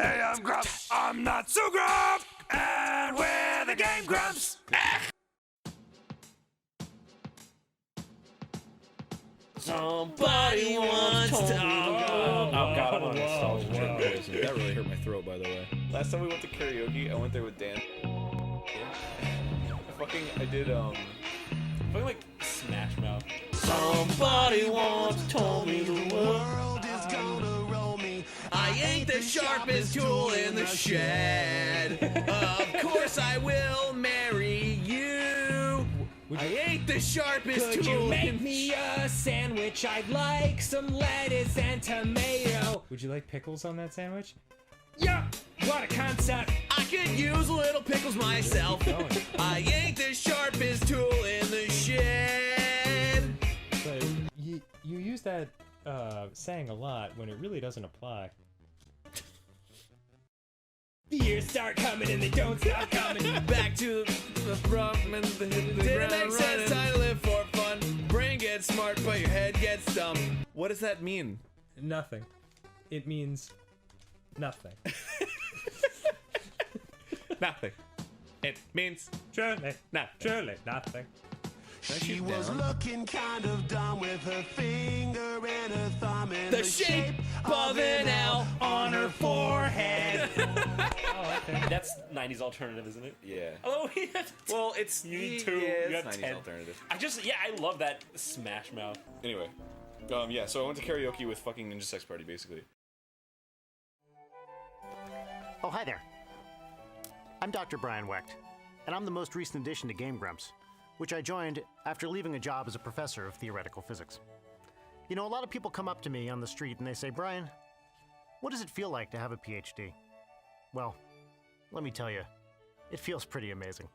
Hey, I'm Grump. I'm not so Grump. And we're the Game Grumps. Somebody wants to. Oh god, I'm on a nostalgia trip poison. That really hurt my throat, by the way. Last time we went to karaoke, I went there with Dan. I did like Smash Mouth. Somebody once told me the world is gonna roll me. I ain't the sharpest tool in the shed. Of course I will marry you. I ain't the sharpest Could tool. you make me a sandwich? I'd like some lettuce and tomato. Would you like pickles on that sandwich? Yeah, what a concept. I could use a little pickles myself. I ain't the sharpest tool in the shed. But you use that saying a lot when it really doesn't apply. The years start coming and they don't stop coming. Back to the front and the didn't make sense. Time to live for fun. Brain gets smart, but your head gets dumb. What does that mean? Nothing. It means nothing. Nothing. It means Surely, nothing. surely nothing. She was looking kind of dumb with her finger and her thumb in The shape of an L on her forehead. Oh, okay. That's 90s alternative, isn't it? Yeah. Oh, yeah. Well, it's You need two, Yeah, you it's have 90s 10. alternative. I love that Smash Mouth. Anyway, yeah. So I went to karaoke with fucking Ninja Sex Party, basically. Oh, hi there. I'm Dr. Brian Wecht, and I'm the most recent addition to Game Grumps, which I joined after leaving a job as a professor of theoretical physics. You know, a lot of people come up to me on the street and they say, Brian, what does it feel like to have a PhD? Well, let me tell you, it feels pretty amazing.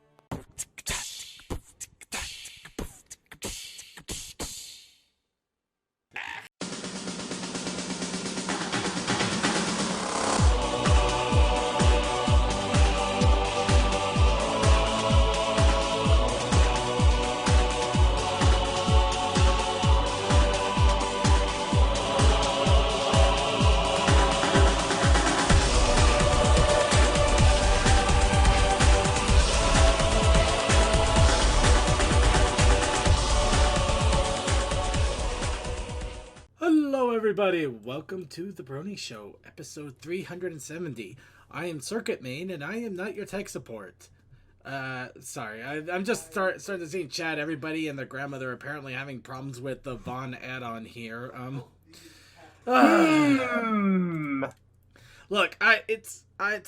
Hello, everybody. Welcome to the Brony Show, episode 370. I am Circuit Main, and I am not your tech support. Sorry, I'm just starting to see in chat everybody and their grandmother apparently having problems with the Vaughn add-on here. Look, it's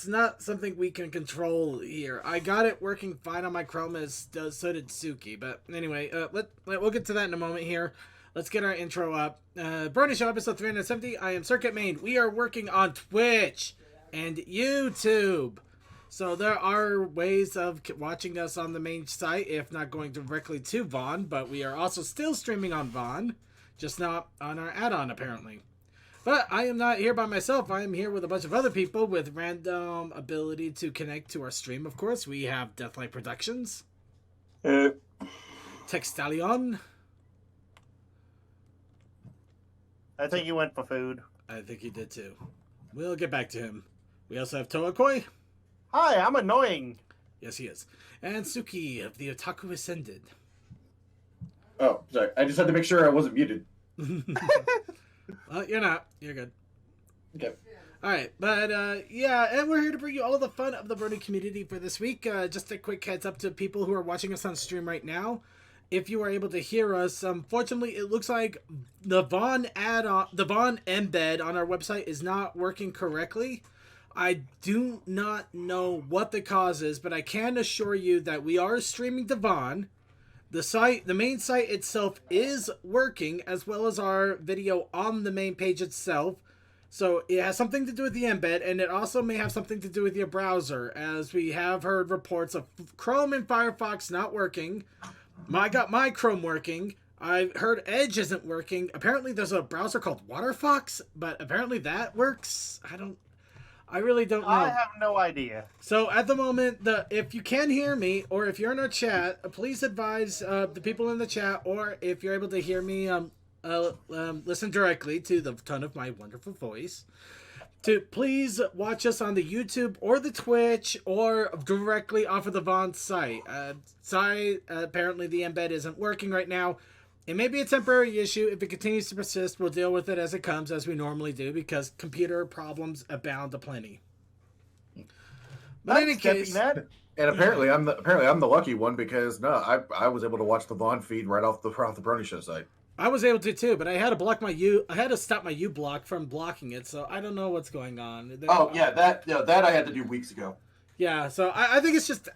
not something we can control here. I got it working fine on my Chrome, as so did Suki. But anyway, we'll get to that in a moment here. Let's get our intro up. Brony Show, episode 370. I am Circuit Main. We are working on Twitch and YouTube. So there are ways of watching us on the main site, if not going directly to Vaughn. But we are also still streaming on Vaughn, just not on our add-on, apparently. But I am not here by myself. I am here with a bunch of other people with random ability to connect to our stream, of course. We have Deathlight Productions. Textalion. I think you went for food. I think he did too. We'll get back to him. We also have Toakoi. Hi, I'm annoying. Yes, he is. And Suki of the Otaku Ascended. Oh, sorry. I just had to make sure I wasn't muted. Well, you're not. You're good. Okay. Alright, but yeah, and we're here to bring you all the fun of the Brony community for this week. Just a quick heads up to people who are watching us on stream right now. If you are able to hear us, unfortunately, it looks like the Vaughn embed on our website is not working correctly. I do not know what the cause is, but I can assure you that we are streaming to Vaughn. The main site itself is working, as well as our video on the main page itself. So it has something to do with the embed, and it also may have something to do with your browser, as we have heard reports of Chrome and Firefox not working. I got my Chrome working. I heard Edge isn't working. Apparently there's a browser called WaterFox, but apparently that works. I really don't know. I have no idea. So at the moment, if you can hear me, or if you're in our chat, please advise the people in the chat, or if you're able to hear me, listen directly to the tone of my wonderful voice. to please watch us on the YouTube or the Twitch or directly off of the Vaughn site. Sorry, apparently the embed isn't working right now. It may be a temporary issue. If it continues to persist, we'll deal with it as it comes, as we normally do, because computer problems abound aplenty. But in any case, and apparently I'm the lucky one because I was able to watch the Vaughn feed right off the Brony Show site. I was able to too, but I had to block my I had to stop my U block from blocking it, so I don't know what's going on. That I had to do weeks ago. Yeah, so I think it's just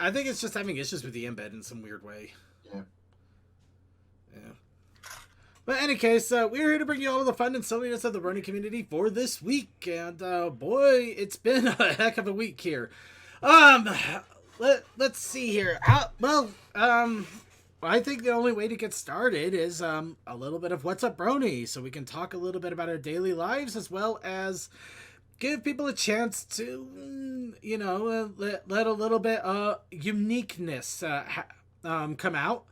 having issues with the embed in some weird way. Yeah. But in any case, we're here to bring you all of the fun and silliness of the Brony community for this week, and boy, it's been a heck of a week here. Let's see here. I think the only way to get started is a little bit of What's Up Brony, so we can talk a little bit about our daily lives as well as give people a chance to, let a little bit of uniqueness come out.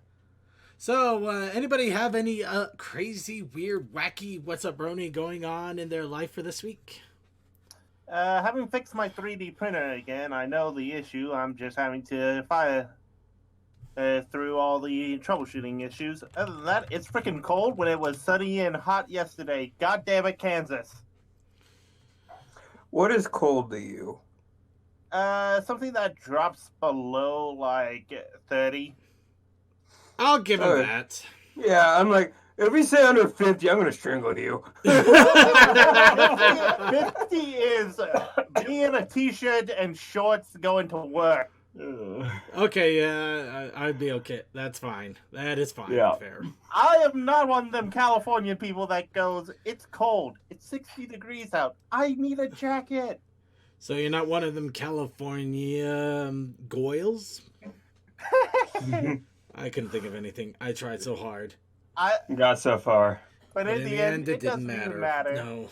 So, anybody have any crazy, weird, wacky What's Up Brony going on in their life for this week? Having fixed my 3D printer again, I know the issue. I'm just having to fire through all the troubleshooting issues. Other than that, it's freaking cold when it was sunny and hot yesterday. God damn it, Kansas. What is cold to you? Something that drops below, 30. I'll give him that. Yeah, I'm like, if we say under 50, I'm going to strangle you. 50 is me in a t-shirt and shorts going to work. Okay, yeah, I'd be okay. That's fine. That is fine. Yeah. Fair. I am not one of them Californian people that goes, it's cold. It's 60 degrees out. I need a jacket. So you're not one of them California goyles? I couldn't think of anything. I tried so hard. Got so far. But in the end, it didn't doesn't even matter. No.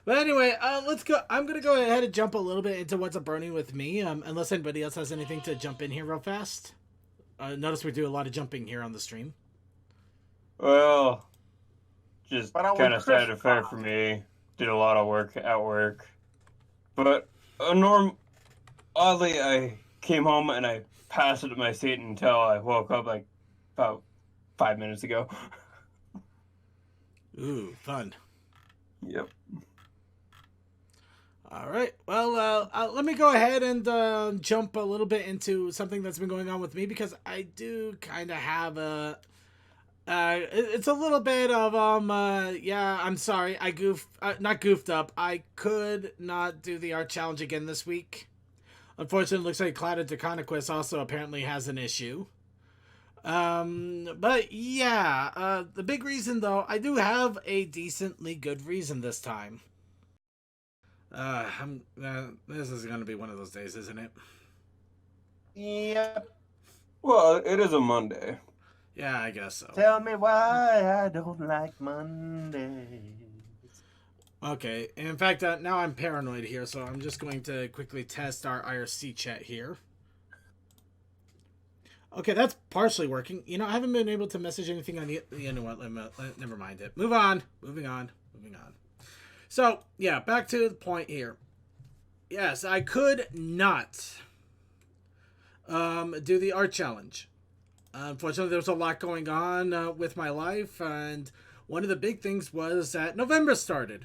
But anyway, let's go. I'm going to go ahead and jump a little bit into What's Up Brony with me, unless anybody else has anything to jump in here real fast. Notice we do a lot of jumping here on the stream. Well, just kind of started a fair for me. Did a lot of work at work. But oddly, I came home and I passed it to my seat until I woke up about 5 minutes ago. Ooh, fun. Yep. All right. Well, let me go ahead and jump a little bit into something that's been going on with me because I do kind of have a. It's a little bit of yeah. I'm sorry. I not goofed up. I could not do the art challenge again this week. Unfortunately, it looks like Clouded Deconquest also apparently has an issue. But yeah, the big reason though, I do have a decently good reason this time. This is gonna be one of those days, isn't it? Yep. Well, it is a Monday. Yeah, I guess so. Tell me why I don't like Mondays. Okay, in fact, now I'm paranoid here, so I'm just going to quickly test our IRC chat here. Okay, that's partially working. You know, I haven't been able to message anything on the... You know what? Never mind it. Moving on. So, yeah, back to the point here. Yes, I could not do the art challenge. Unfortunately, there was a lot going on with my life, and one of the big things was that November started.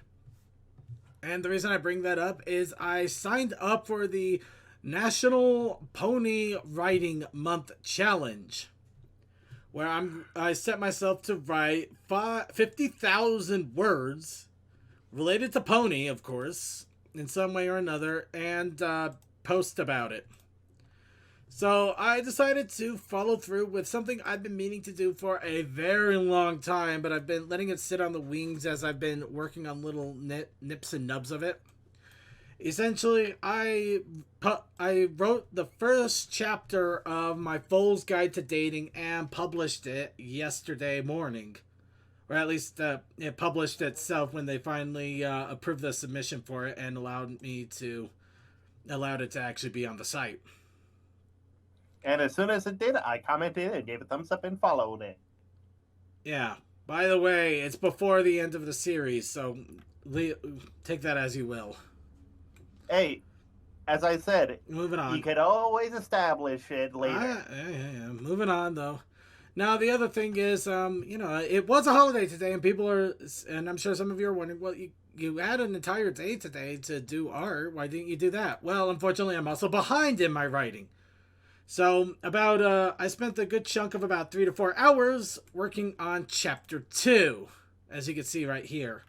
And the reason I bring that up is I signed up for the National Pony Writing Month Challenge, where I set myself to write 50,000 words related to pony, of course, in some way or another, and post about it. So I decided to follow through with something I've been meaning to do for a very long time, but I've been letting it sit on the wings as I've been working on little nips and nubs of it. Essentially, I wrote the first chapter of my Fool's Guide to Dating and published it yesterday morning. Or at least it published itself when they finally approved the submission for it and allowed it to actually be on the site. And as soon as it did, I commented and gave a thumbs up and followed it. Yeah. By the way, it's before the end of the series, so take that as you will. Hey, as I said, moving on. You could always establish it later. Yeah. Moving on though. Now the other thing is, it was a holiday today, and people are, and I'm sure some of you are wondering, well, you had an entire day today to do art. Why didn't you do that? Well, unfortunately, I'm also behind in my writing. So I spent a good chunk of about 3 to 4 hours working on chapter 2, as you can see right here.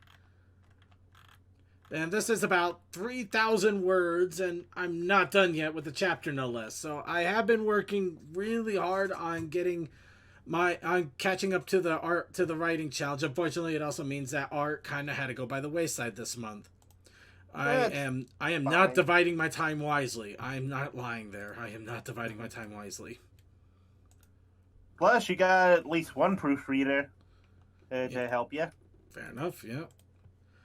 And this is about 3,000 words, and I'm not done yet with the chapter, no less. So I have been working really hard on catching up to the writing challenge. Unfortunately, it also means that art kind of had to go by the wayside this month. I am not dividing my time wisely. I'm not lying there. I am not dividing my time wisely. Plus, you got at least one proofreader to help you. Fair enough, yeah.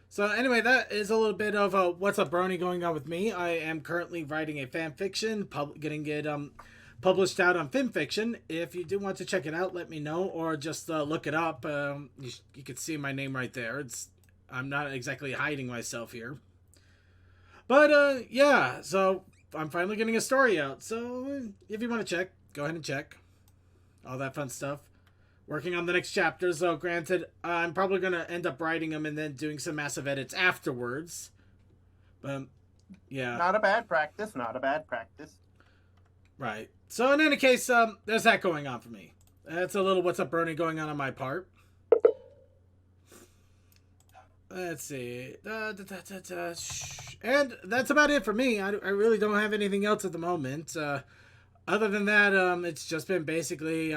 So anyway, that is a little bit of what's up, Brony, going on with me. I am currently writing a fan fiction, getting it published out on FimFiction. If you do want to check it out, let me know, or just look it up. You can see my name right there. I'm not exactly hiding myself here. But yeah, so I'm finally getting a story out. So if you want to check, go ahead and check. All that fun stuff. Working on the next chapter, so granted, I'm probably going to end up writing them and then doing some massive edits afterwards. But, yeah. Not a bad practice, not a bad practice. Right. So, in any case, there's that going on for me. That's a little What's Up, Brony going on my part. Let's see. And that's about it for me. I really don't have anything else at the moment. Other than that, it's just been basically...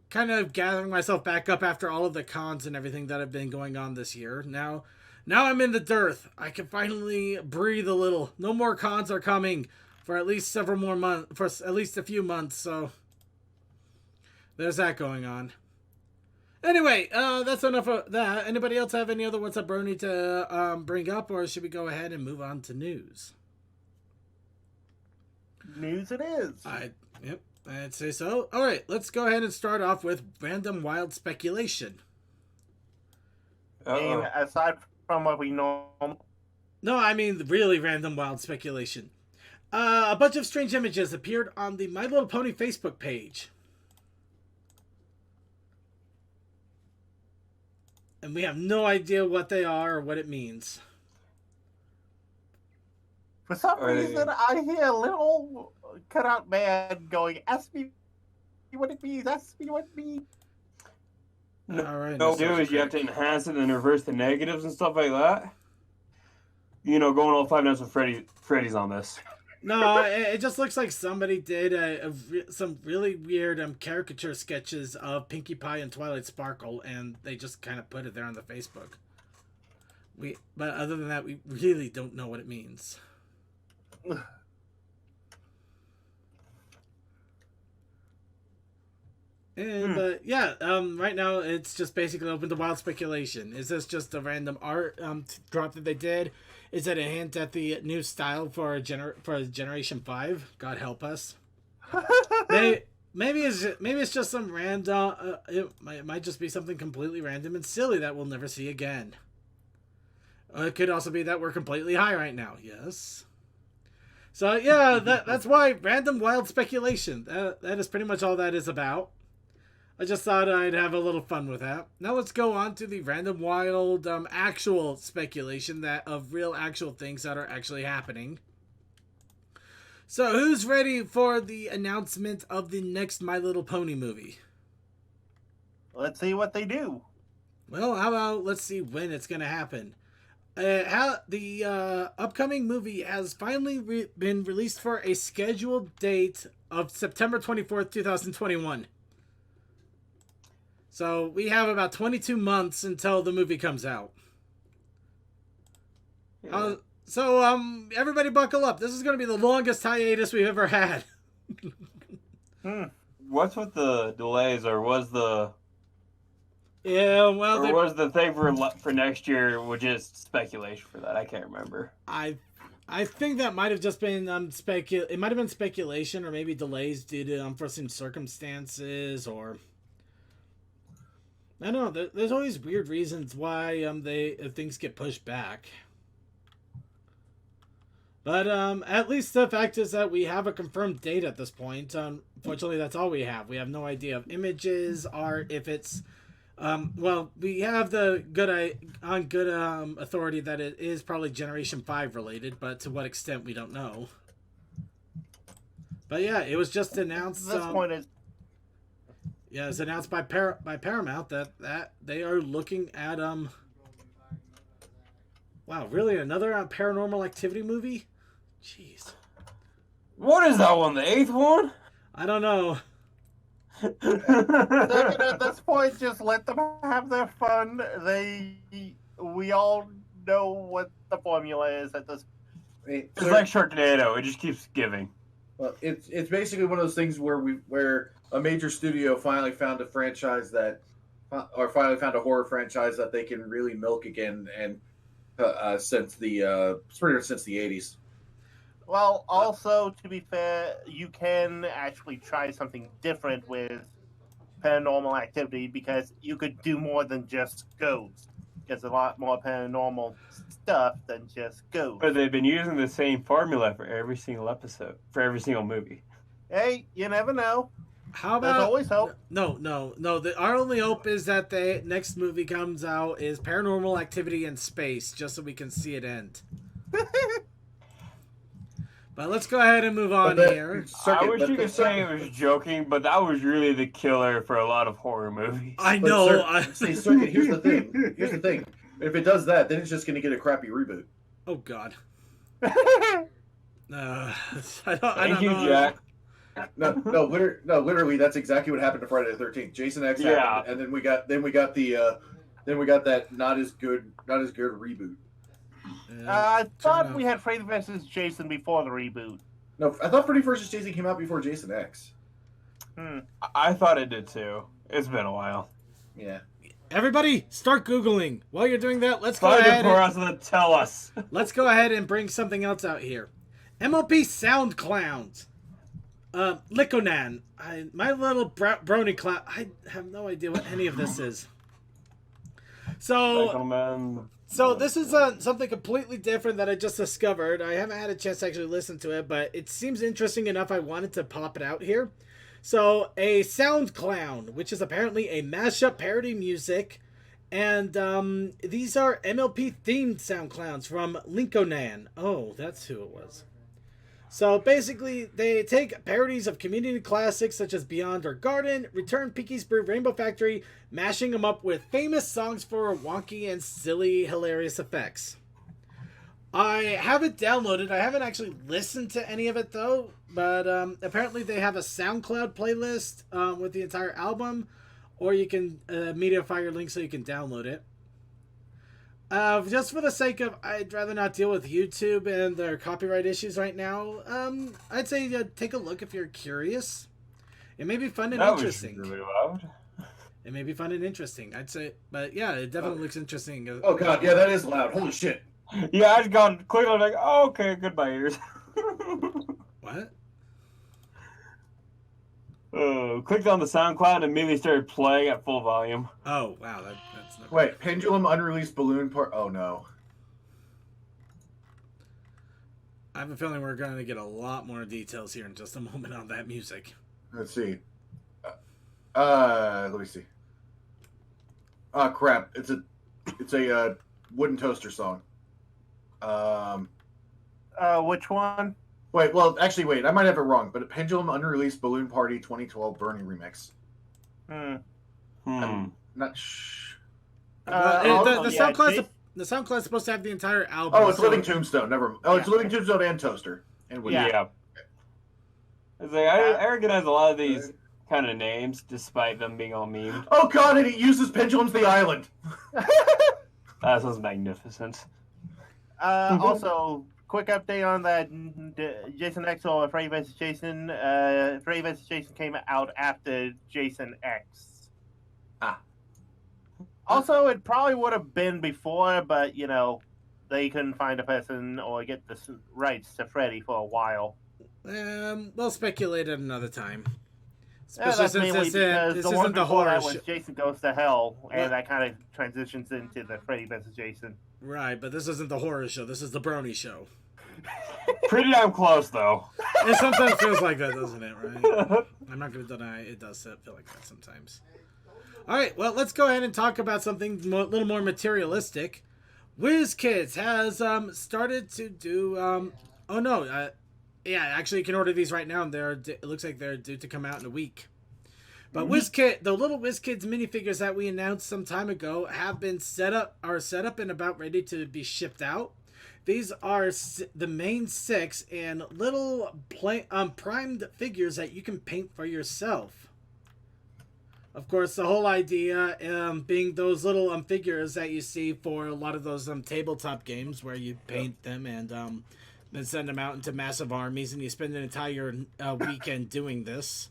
kind of gathering myself back up after all of the cons and everything that have been going on this year. Now I'm in the dearth. I can finally breathe a little. No more cons are coming for at least several more months, for at least a few months. So there's that going on. Anyway, that's enough of that. Anybody else have any other What's Up, Brony to bring up, or should we go ahead and move on to news? News it is. Yep. I'd say so. All right, let's go ahead and start off with random wild speculation. And aside from what we know... No, I mean really random wild speculation. A bunch of strange images appeared on the My Little Pony Facebook page. And we have no idea what they are or what it means. For some reason, I hear a little cutout man going, ask me what it means, ask me what it means. All right. No, dude, you have to enhance it and reverse the negatives and stuff like that. You know, going all 5 Nights with Freddy's on this. No, it just looks like somebody did some really weird caricature sketches of Pinkie Pie and Twilight Sparkle, and they just kind of put it there on the Facebook. But other than that, we really don't know what it means. But yeah, right now it's just basically open to wild speculation. Is this just a random art drop that they did? Is it a hint at the new style for Generation 5? God help us. Maybe it's just some random. It might just be something completely random and silly that we'll never see again. It could also be that we're completely high right now. Yes. So yeah, that's why random wild speculation. That is pretty much all that is about. I just thought I'd have a little fun with that. Now let's go on to the random wild actual speculation of real actual things that are actually happening. So who's ready for the announcement of the next My Little Pony movie? Let's see what they do. Well, how about let's see when it's going to happen. The upcoming movie has finally been released for a scheduled date of September 24th, 2021. So we have about 22 months until the movie comes out. Yeah. Everybody buckle up. This is going to be the longest hiatus we've ever had. What's with the delays, or was the... Yeah, well... Or was the thing for next year was just speculation for that? I can't remember. I think that might have just been it might have been speculation, or maybe delays due to unforeseen circumstances, or... I know there's always weird reasons why things get pushed back. But at least the fact is that we have a confirmed date at this point. Unfortunately, that's all we have. We have no idea of images, art, if it's... well, we have the good authority that it is probably Generation 5 related, but to what extent, we don't know. But yeah, it was just announced... This point is... Yeah, it was announced by Paramount that they are looking at... Wow, really? Another Paranormal Activity movie? Jeez. What is that one? The 8th one? I don't know. At this point, just let them have their fun. We all know what the formula is at this. It's like Sharknado. It just keeps giving. Well, it's basically one of those things where a major studio finally found a franchise or finally found a horror franchise that they can really milk again, and since the 80s. Well, also, to be fair, you can actually try something different with Paranormal Activity because you could do more than just ghosts. There's a lot more paranormal stuff than just ghosts. But they've been using the same formula for every single episode, for every single movie. Hey, you never know. How about... There's always hope. No. Our only hope is that the next movie comes out is Paranormal Activity in space, just so we can see it end. But let's go ahead and move on here. I wish you could say it was joking, but that was really the killer for a lot of horror movies. I know. Circuit, here's the thing. If it does that, then it's just going to get a crappy reboot. Oh, God. Thank you, Jack. Literally, that's exactly what happened to Friday the 13th. Jason X happened, and then we got that not as good reboot. I thought we had Freddy vs. Jason before the reboot. No, I thought Freddy vs. Jason came out before Jason X. I thought it did too. It's been a while. Yeah. Everybody, start Googling. While you're doing that, let's go Find ahead. it for us and tell us. Let's go ahead and bring something else out here. MLP Sound Clowns. Likonan. My little Brony clown. I have no idea what any of this is. So this is something completely different that I just discovered. I haven't had a chance to actually listen to it, but it seems interesting enough I wanted to pop it out here. So, a sound clown, which is apparently a mashup parody music. And these are MLP-themed sound clowns from Linkonan. Oh, that's who it was. So basically, they take parodies of community classics such as Beyond Our Garden, Return, Pinky's Brew, Rainbow Factory, mashing them up with famous songs for wonky and silly, hilarious effects. I have it downloaded. I haven't actually listened to any of it though, but apparently they have a SoundCloud playlist with the entire album, or you can Mediafire link so you can download it. Just for the sake of, I'd rather not deal with YouTube and their copyright issues right now. I'd say take a look if you're curious. It may be fun and interesting. Was really loud. It may be fun and interesting, I'd say. But yeah, it definitely looks interesting. Oh god, yeah, that is loud. Holy shit. Yeah, I just got quickly like, oh, okay, goodbye ears. What? Clicked on the SoundCloud and immediately started playing at full volume. Oh, wow, that's not... Wait, Pendulum unreleased balloon part. Oh no. I have a feeling we're going to get a lot more details here in just a moment on that music. Let's see. Let me see. Oh crap! It's a wooden toaster song. Which one? Wait, I might have it wrong, but a Pendulum unreleased Balloon Party 2012 Bernie remix. I'm not the SoundCloud's supposed to have the entire album. Oh, it's Living Tombstone. Never. Oh, it's Living Tombstone and Toaster. And yeah. It's like, I recognize a lot of these kind of names, despite them being all memed. Oh god, and it uses Pendulum's The Island. That sounds magnificent. Also, quick update on that Jason X or Freddy vs. Jason. Freddy vs. Jason came out after Jason X. Also, it probably would have been before, but, they couldn't find a person or get the rights to Freddy for a while. We'll speculate at another time. Yeah, that's Especially mainly since because this the one isn't the before that horror was Jason Goes to Hell, and What? that kind of transitions into the Freddy vs. Jason. Right, but this isn't the horror show. This is the Brony show. Pretty damn close, though. It sometimes feels like that, doesn't it, right? I'm not going to deny it does feel like that sometimes. All right, well, let's go ahead and talk about something a little more materialistic. WizKids has started to do... yeah, actually, you can order these right now, and it looks like they're due to come out in a week. But the little WizKids minifigures that we announced some time ago have been set up and about ready to be shipped out. These are the main 6 and little primed figures that you can paint for yourself. Of course, the whole idea being those little figures that you see for a lot of those tabletop games where you paint them and then send them out into massive armies, and you spend an entire weekend doing this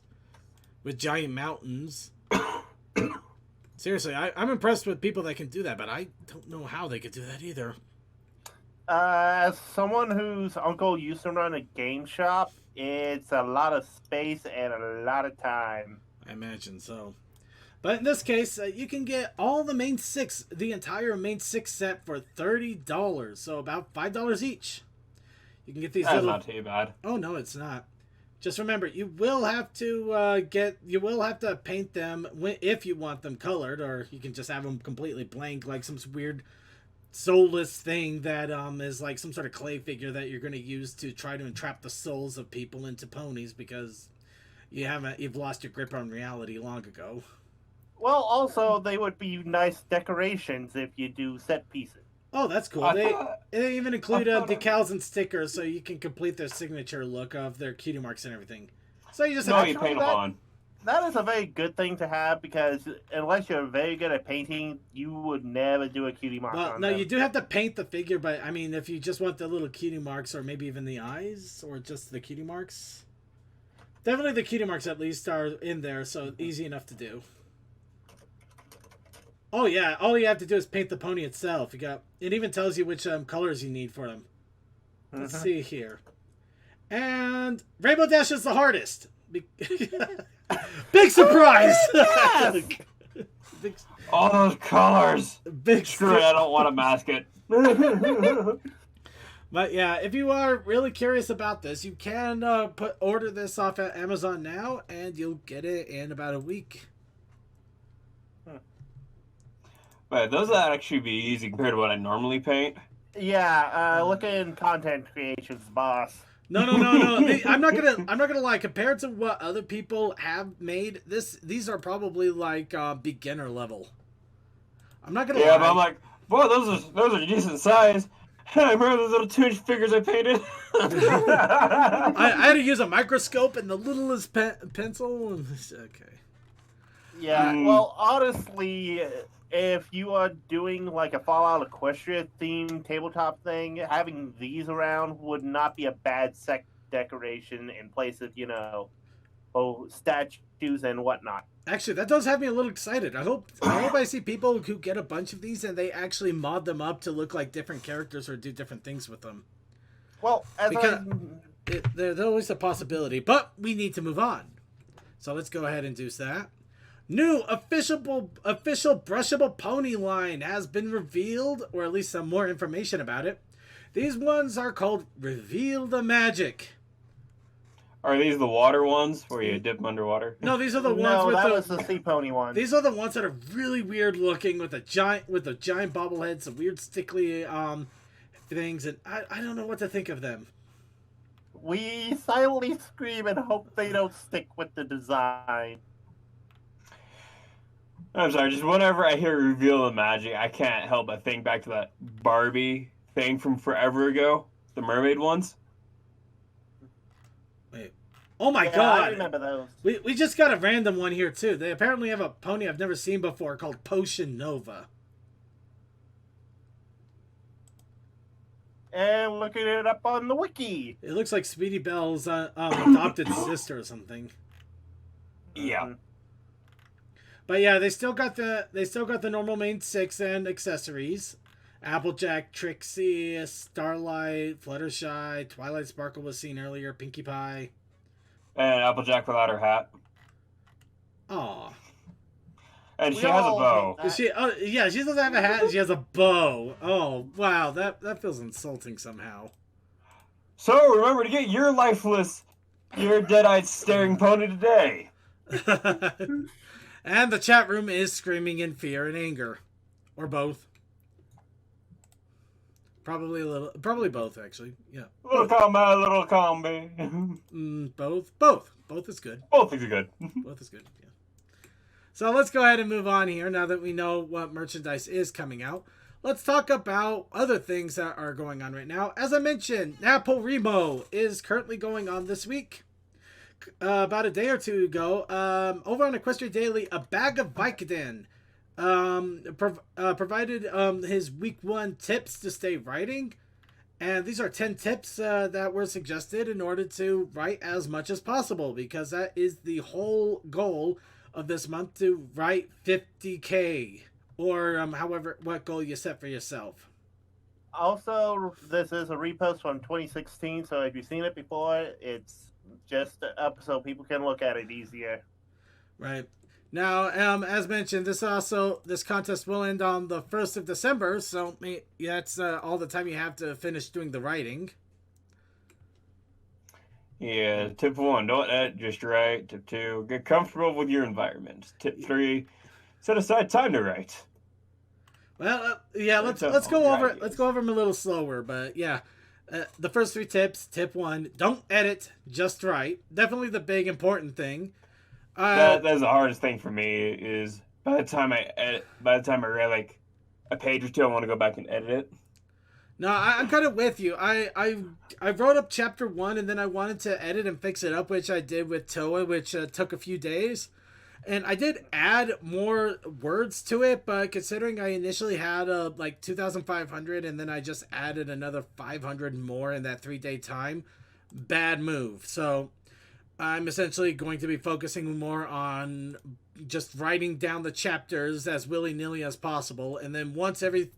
with giant mountains. Seriously, I'm impressed with people that can do that, but I don't know how they could do that either. As someone whose uncle used to run a game shop, it's a lot of space and a lot of time. I imagine so. But in this case, you can get all the main 6, the entire main 6 set for $30, so about $5 each. You can get these That's not too bad. Oh no, it's not. Just remember, you will have to paint them if you want them colored, or you can just have them completely blank, like some weird soulless thing that is like some sort of clay figure that you're going to use to try to entrap the souls of people into ponies because you've lost your grip on reality long ago. Well, also they would be nice decorations if you do set pieces. Oh, that's cool. They even include decals and stickers so you can complete their signature look of their cutie marks and everything. So you just you paint them on. That is a very good thing to have because unless you're very good at painting, you would never do a cutie mark on them. You do have to paint the figure, but I mean, if you just want the little cutie marks or maybe even the eyes or just the cutie marks. Definitely the cutie marks at least are in there, so easy enough to do. Oh yeah, all you have to do is paint the pony itself. It even tells you which colors you need for them. Let's see here. And Rainbow Dash is the hardest. Big surprise! All those colors. Screw it, I don't want to mask it. But yeah, if you are really curious about this, you can order this off at Amazon now, and you'll get it in about a week. But those would actually be easy compared to what I normally paint. Yeah, look in content creations, boss. No. I'm not gonna lie. Compared to what other people have made, these are probably like beginner level. I'm not gonna lie. Yeah, but I'm like, boy, those are decent size. I remember those little 2-inch figures I painted. I had to use a microscope and the littlest pencil. Okay. Yeah, well, honestly, if you are doing like a Fallout Equestria themed tabletop thing, having these around would not be a bad set decoration in place of, statues and whatnot. Actually, that does have me a little excited. I hope I see people who get a bunch of these and they actually mod them up to look like different characters or do different things with them. Well, there's always a possibility, but we need to move on. So let's go ahead and do that. New official brushable pony line has been revealed, or at least some more information about it. These ones are called Reveal the Magic. Are these the water ones where you dip them underwater? No, these are the ones no, with that was the sea pony one. These are the ones that are really weird looking with a giant bobblehead, some weird stickly things, and I don't know what to think of them. We silently scream and hope they don't stick with the design. I'm sorry, just whenever I hear Reveal the Magic, I can't help but think back to that Barbie thing from forever ago. The mermaid ones. Wait. Oh my god! I remember those. We just got a random one here too. They apparently have a pony I've never seen before called Potion Nova. And looking it up on the wiki. It looks like Speedy Belle's adopted sister or something. Yeah. But yeah, they still got the normal main 6 and accessories. Applejack, Trixie, Starlight, Fluttershy, Twilight Sparkle was seen earlier, Pinkie Pie. And Applejack without her hat. Aw. And We she has a all bow. hate that. She, oh, yeah, she doesn't have a hat and she has a bow. Oh, wow, that feels insulting somehow. So remember to get your dead-eyed staring pony today. And the chat room is screaming in fear and anger. Or both. Probably both, actually. Yeah. Little combi. Both. Both is good. Both is good. Both is good. Yeah. So let's go ahead and move on here now that we know what merchandise is coming out. Let's talk about other things that are going on right now. As I mentioned, NaPoWriMo is currently going on this week. About a day or two ago, over on Equestria Daily, a bag of Vicodin provided his week 1 tips to stay writing. And these are 10 tips that were suggested in order to write as much as possible, because that is the whole goal of this month, to write 50K, or however, what goal you set for yourself. Also, this is a repost from 2016, so if you've seen it before, it's just up so people can look at it easier. Right. Now, as mentioned, this contest will end on the 1st of December, so that's all the time you have to finish doing the writing. Yeah, tip 1, don't edit, just write. Tip 2, get comfortable with your environment. Tip 3, set aside time to write. Well, yeah, let's go over them a little slower, but yeah. The first 3 tips. Tip 1, don't edit, just write. Definitely the big important thing. That's the hardest thing for me, is by the time I write like a page or two, I want to go back and edit it. No, I'm kind of with you. I wrote up chapter 1 and then I wanted to edit and fix it up, which I did with Toa, which took a few days. And I did add more words to it, but considering I initially had like 2,500 and then I just added another 500 more in that 3-day time, bad move. So I'm essentially going to be focusing more on just writing down the chapters as willy-nilly as possible. And then once I get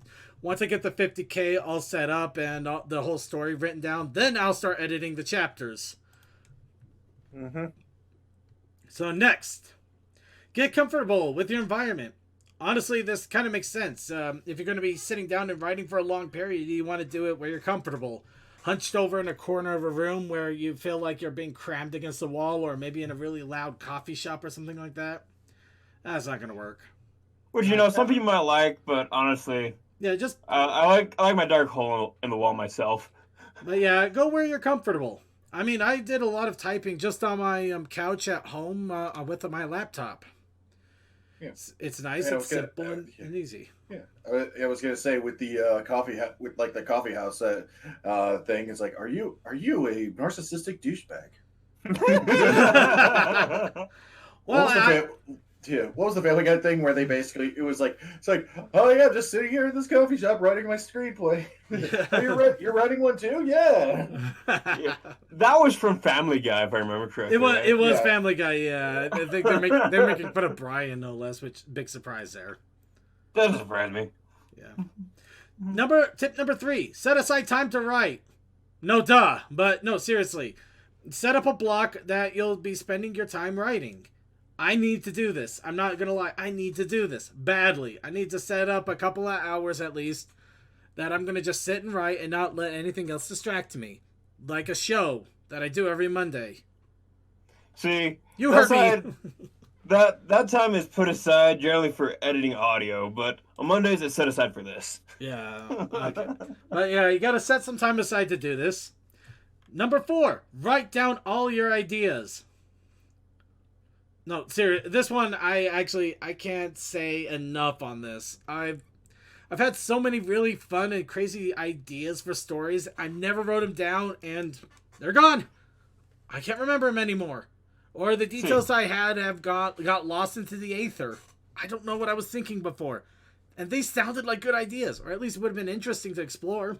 the 50K all set up and the whole story written down, then I'll start editing the chapters. Mm-hmm. So next, get comfortable with your environment. Honestly, this kind of makes sense. If you're going to be sitting down and writing for a long period, you want to do it where you're comfortable. Hunched over in a corner of a room where you feel like you're being crammed against the wall, or maybe in a really loud coffee shop or something like that. That's not going to work. Which, some people might like, but honestly, yeah, just I like my dark hole in the wall myself. But yeah, go where you're comfortable. I mean, I did a lot of typing just on my couch at home with my laptop. Yeah. It's nice, it's simple and easy. Yeah, I was gonna say with the the coffee house thing. It's like, are you a narcissistic douchebag? What was the Family Guy thing where they basically it's like, oh yeah, I'm just sitting here in this coffee shop writing my screenplay. Oh, you're writing one too? Yeah. That was from Family Guy, if I remember correctly. It was Family Guy. Yeah, I think they're making fun of Brian, no less. Which big surprise there. Doesn't surprise me. Yeah. Tip number 3: set aside time to write. No, duh, but no, seriously, set up a block that you'll be spending your time writing. I need to do this. I'm not gonna lie. I need to do this badly. I need to set up a couple of hours at least that I'm gonna just sit and write and not let anything else distract me, like a show that I do every Monday. See, you heard me. That time is put aside generally for editing audio, but on Mondays it's set aside for this. Yeah. Okay. But yeah, you gotta set some time aside to do this. Number 4: write down all your ideas. No, seriously, this one I can't say enough on this. I've had so many really fun and crazy ideas for stories. I never wrote them down and they're gone. I can't remember them anymore. Or the details I had have got lost into the aether. I don't know what I was thinking before. And they sounded like good ideas, or at least would have been interesting to explore.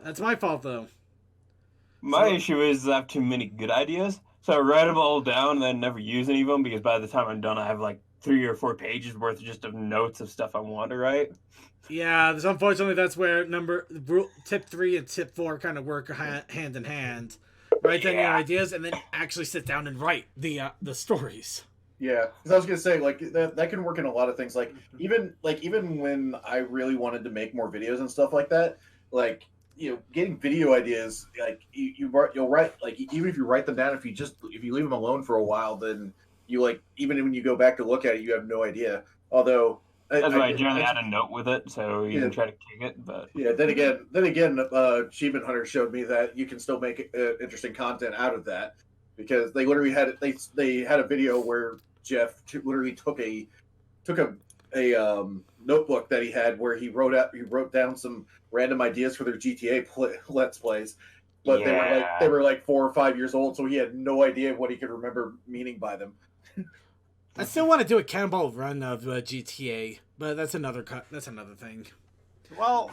That's my fault though. My issue is I have too many good ideas. So I write them all down and then never use any of them, because by the time I'm done, I have like 3 or 4 pages worth just of notes of stuff I want to write. Yeah, unfortunately, that's where tip 3 and tip 4 kind of work hand in hand. Write down your ideas and then actually sit down and write the stories. Yeah, because I was gonna say like that can work in a lot of things. Even when I really wanted to make more videos and stuff like that, like getting video ideas, like you'll write like even if you write them down, if you leave them alone for a while, then you like even when you go back to look at it, you have no idea. Although That's why I generally add a note with it, so you can try to kick it. But yeah, then again, Achievement Hunter showed me that you can still make interesting content out of that because they literally they had a video where Jeff literally took a notebook that he had where he wrote down some random ideas for their GTA Let's Plays, but they were like 4 or 5 years old, so he had no idea what he could remember meaning by them. I still want to do a cannonball run of GTA, but that's another thing. Well,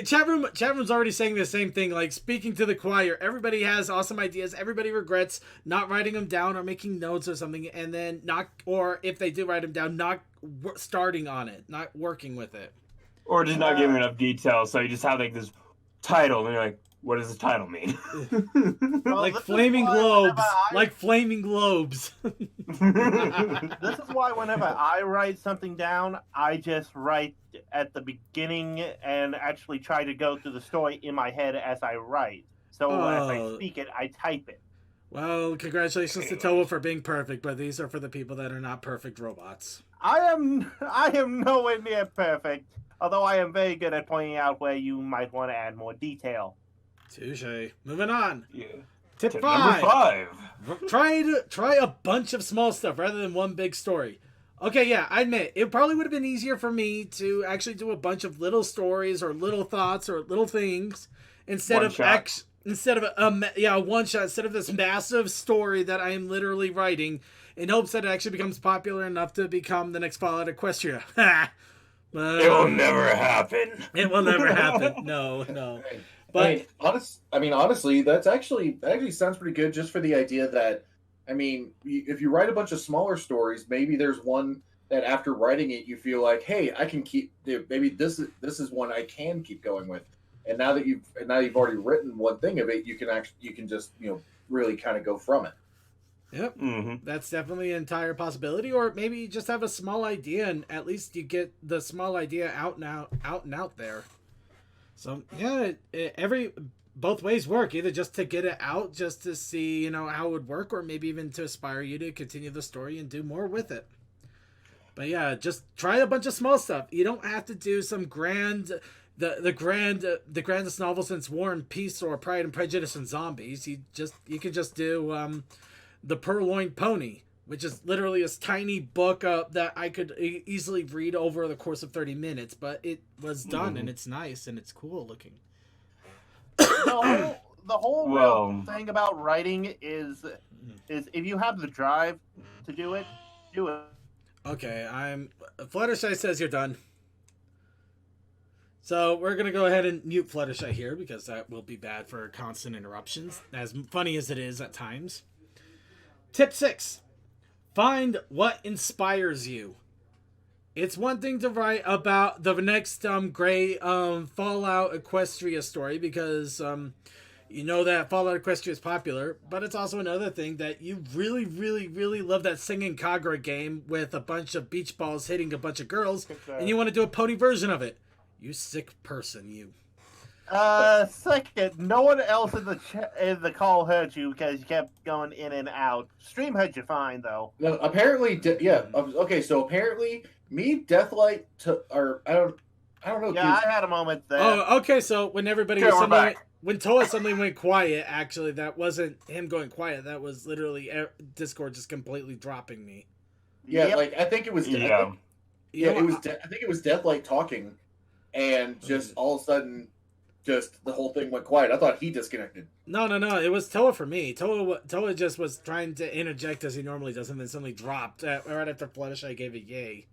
chat room's already saying the same thing. Like speaking to the choir, everybody has awesome ideas. Everybody regrets not writing them down or making notes or something, and then or if they do write them down, not starting on it, not working with it, or just not giving enough detail. So you just have like this title, and you're like, what does the title mean? Like flaming globes. Like flaming globes. This is why whenever I write something down, I just write at the beginning and actually try to go through the story in my head as I write. So as I speak it, I type it. Well, congratulations to Toa for being perfect, but these are for the people that are not perfect robots. I am nowhere near perfect, although I am very good at pointing out where you might want to add more detail. Touche. Moving on. Yeah. Tip number 5. Try a bunch of small stuff rather than one big story. Okay, yeah, I admit it probably would have been easier for me to actually do a bunch of little stories or little thoughts or little things instead of one shot instead of this massive story that I am literally writing in hopes that it actually becomes popular enough to become the next Fallout Equestria. It will never happen. It will never happen. No. But honestly, that actually sounds pretty good. Just for the idea that, if you write a bunch of smaller stories, maybe there's one that after writing it, you feel like, hey, I can keep. Maybe this is one I can keep going with. And now that you've already written one thing of it, you can just really kind of go from it. Yep, That's definitely an entire possibility. Or maybe you just have a small idea, and at least you get the small idea out and out there. So yeah, both ways work. Either just to get it out, just to see how it would work, or maybe even to inspire you to continue the story and do more with it. But yeah, just try a bunch of small stuff. You don't have to do some the grandest novel since War and Peace or Pride and Prejudice and Zombies. You can just do The Purloined Pony, which is literally this tiny book that I could easily read over the course of 30 minutes, but it was done and it's nice and it's cool looking. The whole real thing about writing is if you have the drive to do it, do it. Okay, Fluttershy says you're done. So we're going to go ahead and mute Fluttershy here because that will be bad for constant interruptions, as funny as it is at times. Tip 6. Find what inspires you. It's one thing to write about the next great Fallout Equestria story because that Fallout Equestria is popular, but it's also another thing that you really, really, really love that singing Kagra game with a bunch of beach balls hitting a bunch of girls, and you want to do a pony version of it. You sick person, you. Second, no one else in the call heard you because you kept going in and out. Stream heard you fine though. No, apparently, yeah. Okay, so apparently, me, Deathlight, I don't know. Yeah, I had a moment there. Oh, okay. So when when Toa suddenly went quiet, actually, that wasn't him going quiet. That was literally Discord just completely dropping me. Yeah, like I think it was. Yeah. I think it was Deathlight talking, and just all of a sudden. Just the whole thing went quiet. I thought he disconnected. No. It was Toa for me. Toa just was trying to interject as he normally does, and then suddenly dropped right after Fluttershy gave a yay,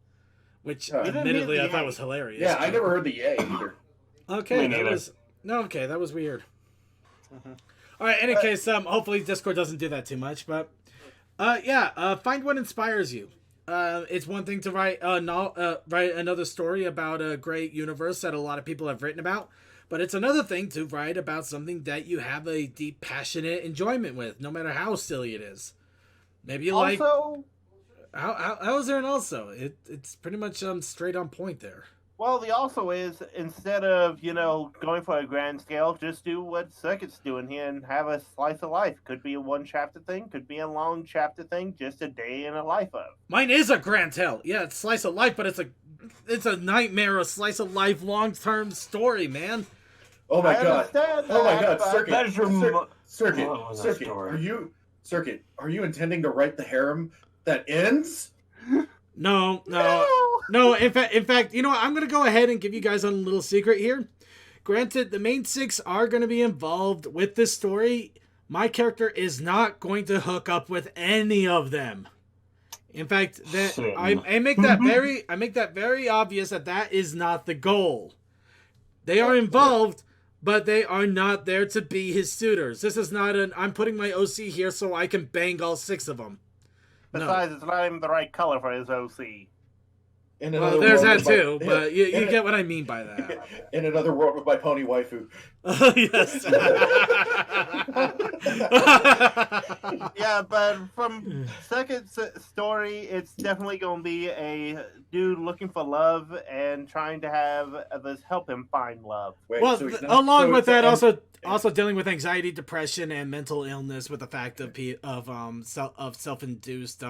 which admittedly I thought was hilarious. Yeah, I never heard the yay either. Okay, that was weird. All right. Any case, hopefully Discord doesn't do that too much, but find what inspires you. It's one thing to write another story about a great universe that a lot of people have written about. But it's another thing to write about something that you have a deep, passionate enjoyment with, no matter how silly it is. Maybe you like. Also, How is there an also? It's pretty much straight on point there. well, the also is, instead of, going for a grand scale, just do what Circuit's doing here and have a slice of life. Could be a one chapter thing, could be a long chapter thing, just a day in a life of. Mine is a grand tale. Yeah, it's slice of life, but it's a nightmare, a slice of life, long-term story, man. Oh my I god! understand Oh my that, god! but- Circuit! That is your Circuit! What was that Circuit! story? Are you intending to write the harem that ends? No. In fact, you know what? I'm gonna go ahead and give you guys a little secret here. Granted, the main 6 are gonna be involved with this story. My character is not going to hook up with any of them. In fact, I make that very obvious that is not the goal. They are involved, but they are not there to be his suitors. This is not I'm putting my OC here so I can bang all 6 of them. Besides, it's not even the right color for his OC. Well, there's that too, but you get what I mean by that. In another world with my pony waifu. Oh, yes. Yeah, but from second story, it's definitely going to be a dude looking for love and trying to have others help him find love. Wait, Well, so he's not- along so with it's- that, also dealing with anxiety, depression, and mental illness with the fact of self-induced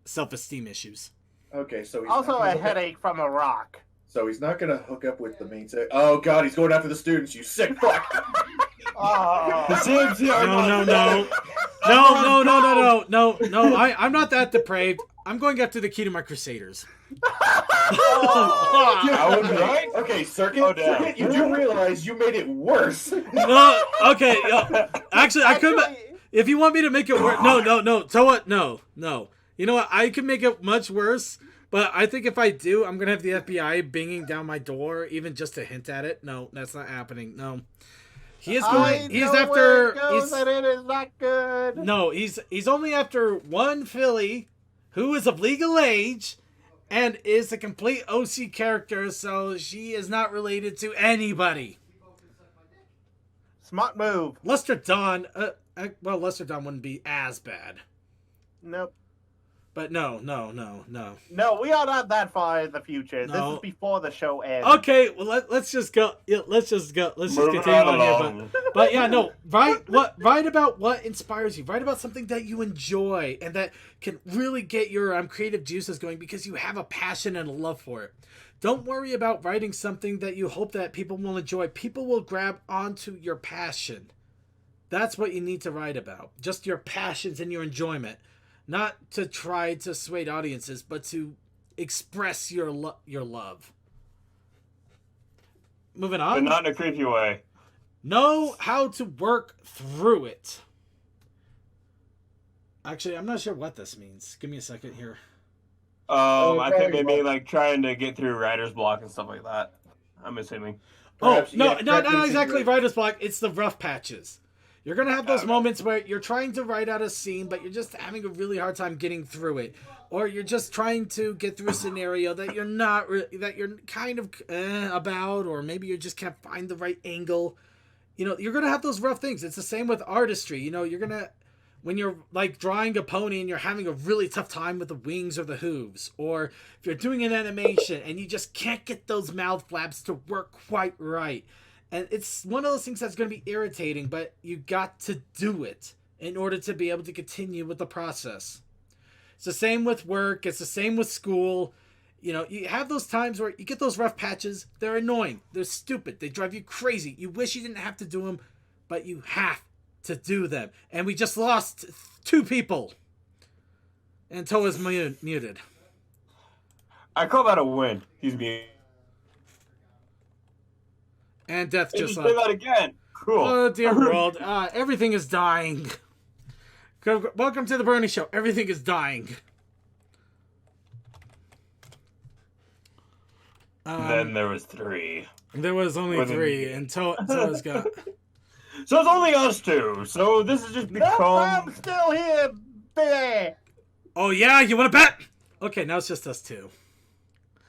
self-esteem issues. Okay, so he's Also, not a gonna hook up- headache from a rock. So he's not gonna hook up with the main 6. Oh god, he's going after the students. You sick fuck! Oh. The Sims here are No. I'm not that depraved. I'm going after the key to my Crusaders. I was right. Okay, Circuit, Oh, damn. Circuit, you do realize you made it worse. No, okay. Actually, I could. If you want me to make it worse, no. So what? No. You know what? I can make it much worse. But I think if I do, I'm gonna have the FBI banging down my door, even just to hint at it. No, that's not happening. No, he is going. He's after. And it is not good. No, he's only after one filly, who is of legal age, and is a complete OC character. So she is not related to anybody. Smart move. Lester Dawn. Well, Lester Dawn wouldn't be as bad. Nope. But no. No, we are not that far in the future. No. This is before the show ends. Okay, well let's just go. Yeah, let's just go. Let's just Moving continue right on here. along. But yeah, no. Write about what inspires you. Write about something that you enjoy and that can really get your creative juices going because you have a passion and a love for it. Don't worry about writing something that you hope that people will enjoy. People will grab onto your passion. That's what you need to write about. Just your passions and your enjoyment. Not to try to sway audiences, but to express your love. Moving on. But not in a creepy way. Know how to work through it. Actually, I'm not sure what this means. Give me a second here. I think they mean like trying to get through writer's block and stuff like that. I'm assuming. Perhaps you no, get not practice in exactly your- writer's block. It's the rough patches. You're going to have those moments where you're trying to write out a scene, but you're just having a really hard time getting through it. Or you're just trying to get through a scenario that you're not, that you're kind of about, or maybe you just can't find the right angle. You know, you're going to have those rough things. It's the same with artistry. You know, you're going to, when you're like drawing a pony and you're having a really tough time with the wings or the hooves, or if you're doing an animation and you just can't get those mouth flaps to work quite right. And it's one of those things that's going to be irritating, but you got to do it in order to be able to continue with the process. It's the same with work. It's the same with school. You know, you have those times where you get those rough patches. They're annoying. They're stupid. They drive you crazy. You wish you didn't have to do them, but you have to do them. And we just lost 2 people. And Toa's muted. I call that a win. He's muted. And Death Hey, just say that again. Cool. Oh, dear world. Everything is dying. Welcome to the Brony Show. Everything is dying. Then there was 3. There was only More than 3, me. and Toa's got... So it's only us 2. So this has just become. I'm still here, baby. Oh, yeah? You want to bet? Okay, now it's just us 2.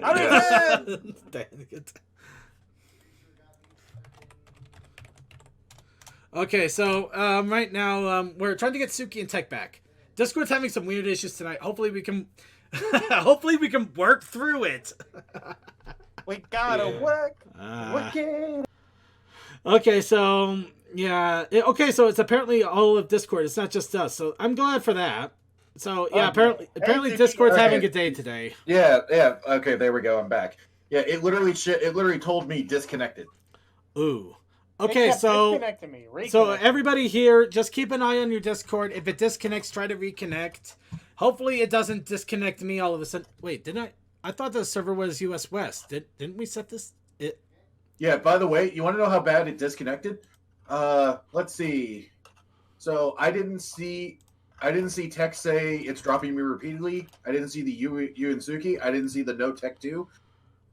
I'm Yeah. in. Dang it. Okay, so right now we're trying to get Suki and Tech back. Discord's having some weird issues tonight. Hopefully we can hopefully we can work through it. We gotta work it. Okay, so yeah. Okay, so it's apparently all of Discord. It's not just us. So I'm glad for that. So yeah, apparently Discord's having a day today. Yeah. Okay, there we go. I'm back. Yeah, it literally told me disconnected. Ooh. Okay, so everybody here, just keep an eye on your Discord. If it disconnects, try to reconnect. Hopefully it doesn't disconnect me all of a sudden. Wait, didn't I thought the server was US West. Didn't we set this? Yeah, by the way, you want to know how bad it disconnected? Let's see. So I didn't see text say it's dropping me repeatedly. I didn't see the Yu and Suki. I didn't see the no tech 2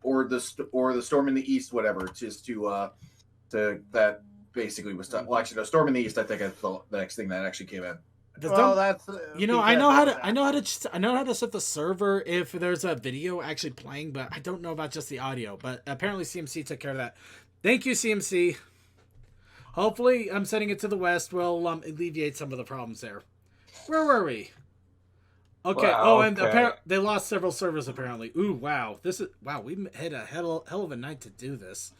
or the storm in the east, whatever. Just to that basically was done. Well, actually, no, storm in the east. I think I thought the next thing that actually came in. Well, that's I know how to set the server if there's a video actually playing, but I don't know about just the audio. But apparently CMC took care of that. Thank you, CMC. Hopefully, I'm setting it to the west will alleviate some of the problems there. Where were we? Okay. Wow, and okay. they lost several servers apparently. Ooh, wow. We had a hell of a night to do this.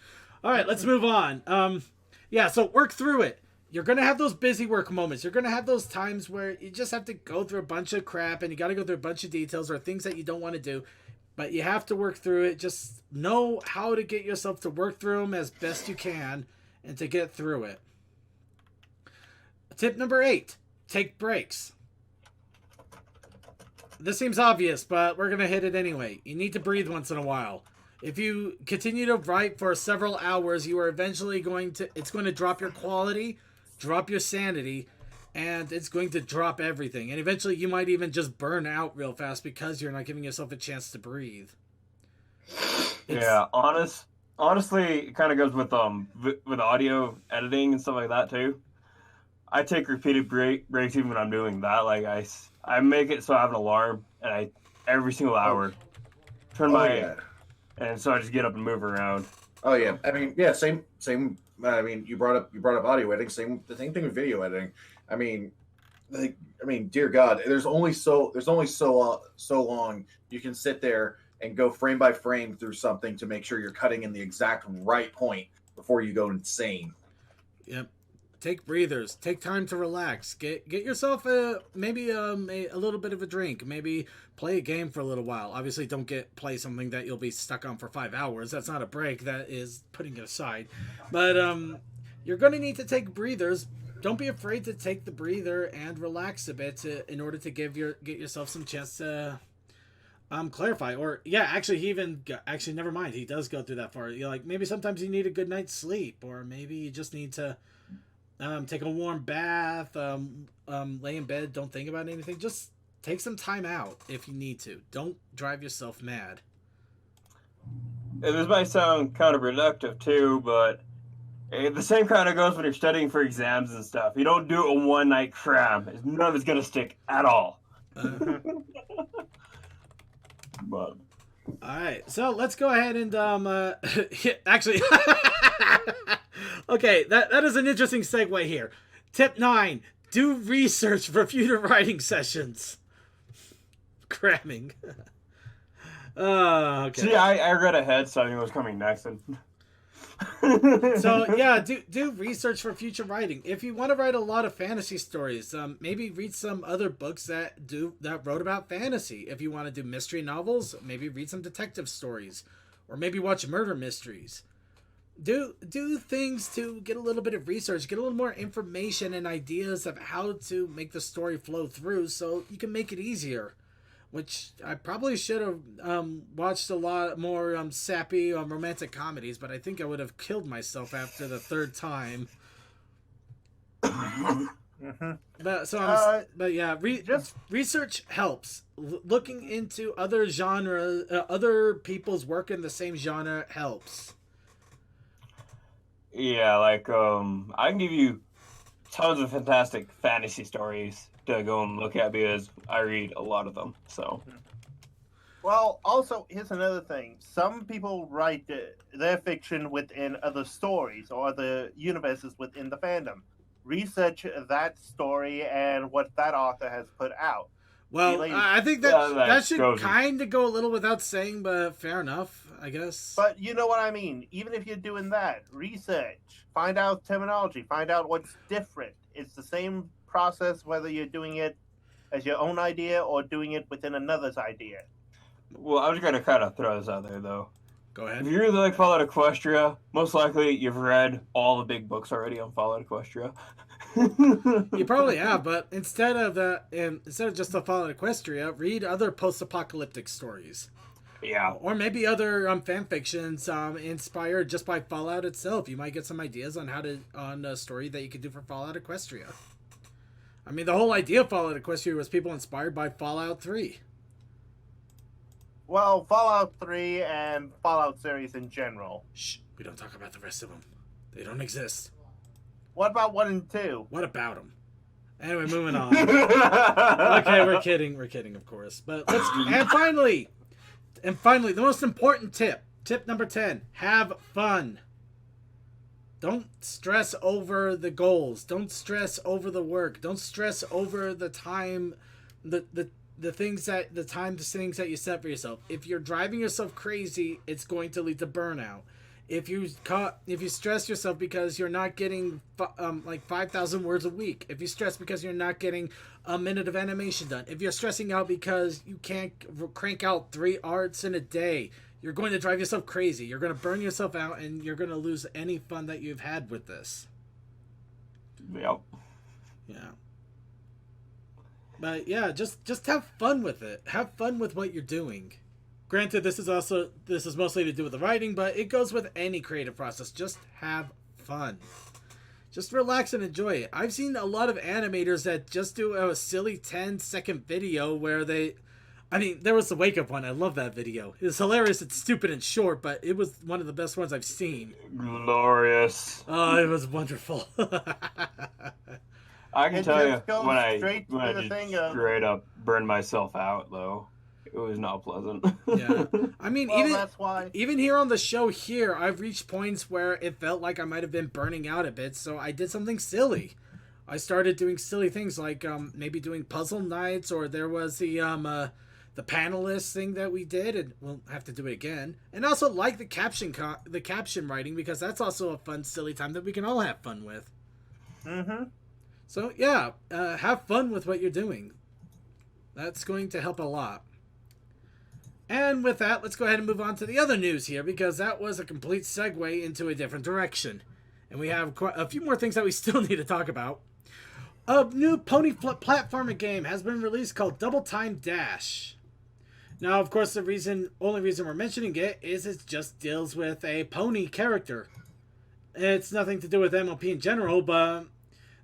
All right, let's move on. Yeah, so work through it. You're going to have those busy work moments. You're going to have those times where you just have to go through a bunch of crap and you got to go through a bunch of details or things that you don't want to do. But you have to work through it. Just know how to get yourself to work through them as best you can and to get through it. Tip number 8, take breaks. This seems obvious, but we're going to hit it anyway. You need to breathe once in a while. If you continue to write for several hours, you are eventually it's going to drop your quality, drop your sanity, and it's going to drop everything. And eventually you might even just burn out real fast because you're not giving yourself a chance to breathe. Yeah, honestly, it kind of goes with audio editing and stuff like that too. I take repeated breaks even when I'm doing that. Like I make it so I have an alarm, and every single hour turn and so I just get up and move around. Oh yeah, I mean, yeah, same. I mean, you brought up audio editing. The same thing with video editing. I mean, dear God, there's only so long you can sit there and go frame by frame through something to make sure you're cutting in the exact right point before you go insane. Yep. Take breathers. Take time to relax. Get yourself maybe a little bit of a drink. Maybe play a game for a little while. Obviously, don't play something that you'll be stuck on for 5 hours. That's not a break. That is putting it aside. But you're going to need to take breathers. Don't be afraid to take the breather and relax a bit in order to get yourself some chance to clarify. Or yeah, actually, never mind. He does go through that far. You're like, maybe sometimes you need a good night's sleep, or maybe you just need to take a warm bath, lay in bed, don't think about anything. Just take some time out if you need to. Don't drive yourself mad. This might sound counterproductive too, but the same kind of goes when you're studying for exams and stuff. You don't do a one-night cram. None of it's going to stick at all. But all right, so let's go ahead and actually okay, that is an interesting segue here. Tip 9, do research for future writing sessions. Cramming. Okay. See, I read ahead, so I knew what was coming next. So yeah, do research for future writing. If you want to write a lot of fantasy stories, maybe read some other books that wrote about fantasy. If you want to do mystery novels, maybe read some detective stories, or maybe watch murder mysteries. Do things to get a little bit of research, get a little more information and ideas of how to make the story flow through, so you can make it easier. Which I probably should have watched a lot more sappy romantic comedies, but I think I would have killed myself after the third time. But yeah, research helps. Looking into other genres, other people's work in the same genre helps. Yeah, like I can give you tons of fantastic fantasy stories to go and look at because I read a lot of them. So, well, also here's another thing: some people write their fiction within other stories or other universes within the fandom. research that story and what that author has put out. Well, Really? I think that should kind of go a little without saying, but fair enough, I guess. But you know what I mean. Even if you're doing that, research, find out terminology, find out what's different. It's the same process whether you're doing it as your own idea or doing it within another's idea. Well, I'm just gonna kind of throw this out there though. Go ahead. If you really like Fallout Equestria, most likely you've read all the big books already on Fallout Equestria. You probably have, but instead of just the Fallout Equestria, read other post-apocalyptic stories. Yeah. Or maybe other fan fictions inspired just by Fallout itself. You might get some ideas on on a story that you could do for Fallout Equestria. I mean, the whole idea of Fallout Equestria was people inspired by Fallout 3. Well, Fallout 3 and Fallout series in general. Shh, we don't talk about the rest of them. They don't exist. What about 1 and 2? What about them? Anyway, moving on. Okay, we're kidding, of course. But and finally, the most important tip number 10, have fun. Don't stress over the goals. Don't stress over the work. Don't stress over the time, the things that you set for yourself. If you're driving yourself crazy, it's going to lead to burnout. If you stress yourself because you're not getting like 5,000 words a week, if you stress because you're not getting a minute of animation done, if you're stressing out because you can't crank out 3 arts in a day, you're going to drive yourself crazy. You're going to burn yourself out, and you're going to lose any fun that you've had with this. Yep. Yeah. But yeah, just have fun with it. Have fun with what you're doing. Granted, this is mostly to do with the writing, but it goes with any creative process. Just have fun. Just relax and enjoy it. I've seen a lot of animators that just do a silly 10-second video where there was the Wake Up one. I love that video. It's hilarious. It's stupid and short, but it was one of the best ones I've seen. Glorious. Oh, it was wonderful. I can tell you, goes when I straight straight up burned myself out, though, it was not pleasant. Yeah. I mean, Well, that's why. even here on the show here, I've reached points where it felt like I might have been burning out a bit, so I did something silly. I started doing silly things like maybe doing puzzle nights, or there was the panelist thing that we did, and we'll have to do it again. And also like the caption writing, because that's also a fun, silly time that we can all have fun with. Mm-hmm. So yeah, have fun with what you're doing. That's going to help a lot. And with that, let's go ahead and move on to the other news here, because that was a complete segue into a different direction. And we have a few more things that we still need to talk about. A new pony platformer game has been released called Double Time Dash. Now, of course, the only reason we're mentioning it is it just deals with a pony character. It's nothing to do with MLP in general, but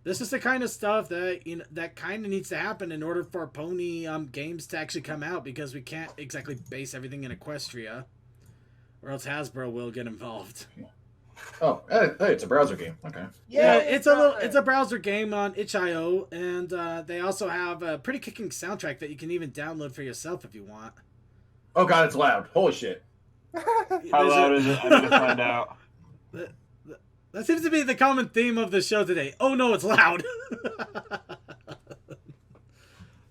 this is the kind of stuff that that kind of needs to happen in order for pony games to actually come out, because we can't exactly base everything in Equestria, or else Hasbro will get involved. Oh, hey, it's a browser game. Okay. Yeah, it's a browser game on itch.io, and they also have a pretty kicking soundtrack that you can even download for yourself if you want. Oh god, it's loud. Holy shit. How loud is it? I need to find out. That seems to be the common theme of the show today. Oh no, it's loud.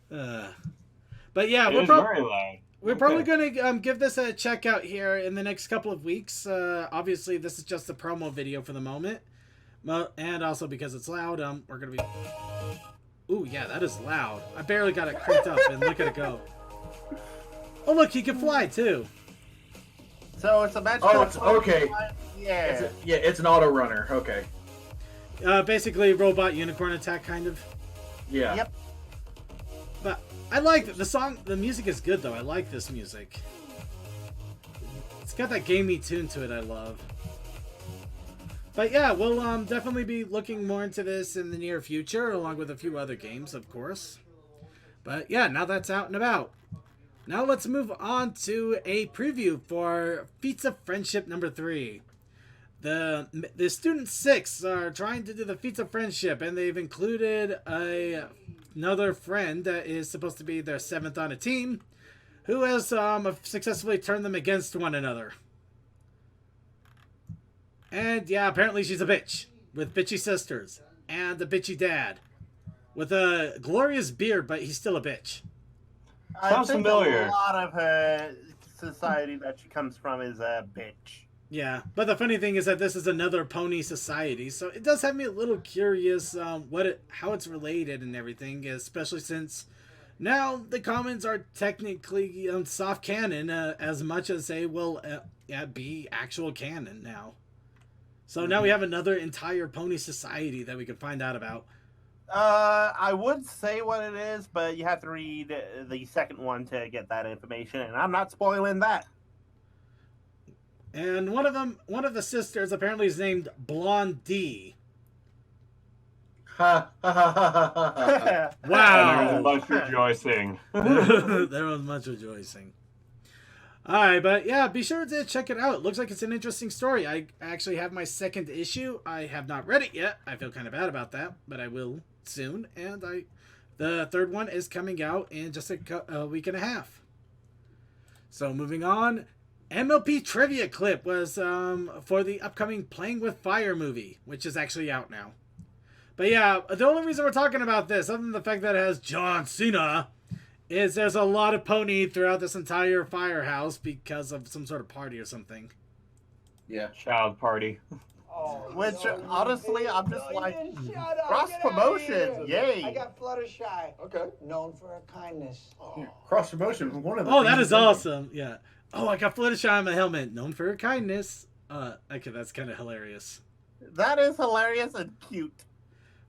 But yeah, It is very loud. We're probably going to give this a check out here in the next couple of weeks. Obviously, this is just a promo video for the moment. And also because it's loud, we're going to be... Ooh, yeah, that is loud. I barely got it cranked up, and look at it go. Oh, look, he can fly, too. So it's a match. Oh, it's okay. Yeah. It's an auto runner. Okay. Basically, robot unicorn attack, kind of. Yeah. Yep. But I like the song. The music is good, though. I like this music. It's got that gamey tune to it I love. But yeah, we'll definitely be looking more into this in the near future, along with a few other games, of course. But yeah, now that's out and about. Now let's move on to a preview for Feats of Friendship number 3. The Student 6 are trying to do the Feats of Friendship, and they've included another friend that is supposed to be their 7th on a team, who has successfully turned them against one another. And yeah, apparently she's a bitch, with bitchy sisters. and a bitchy dad with a glorious beard, but he's still a bitch. I Sounds think familiar. a lot of her society that she comes from is a bitch. Yeah, but the funny thing is that this is another pony society, so it does have me a little curious how it's related and everything, especially since now the comments are technically soft canon as much as they will be actual canon now. So now we have another entire pony society that we can find out about. I would say what it is, but you have to read the second one to get that information, and I'm not spoiling that. And one of the sisters apparently is named Blondie. Ha ha ha ha ha ha. There was Wow. much rejoicing. There was much rejoicing. Alright, but yeah, be sure to check it out. It looks like it's an interesting story. I actually have my second issue. I have not read it yet. I feel kind of bad about that, but I will soon. And the third one is coming out in just a week and a half. So moving on, MLP trivia clip was for the upcoming Playing with Fire movie, which is actually out now. But yeah, the only reason we're talking about this, other than the fact that it has John Cena, is there's a lot of pony throughout this entire firehouse because of some sort of party or something. Yeah. Child party. Which, honestly, I'm just like, Shut up, cross get promotion, outta here. yay. I got Fluttershy. Okay. Known for her kindness. Cross promotion was one of the. Oh, that things is that- awesome. Yeah. Oh, I got Fluttershy on my helmet. Known for her kindness. Okay, that's kind of hilarious. That is hilarious and cute.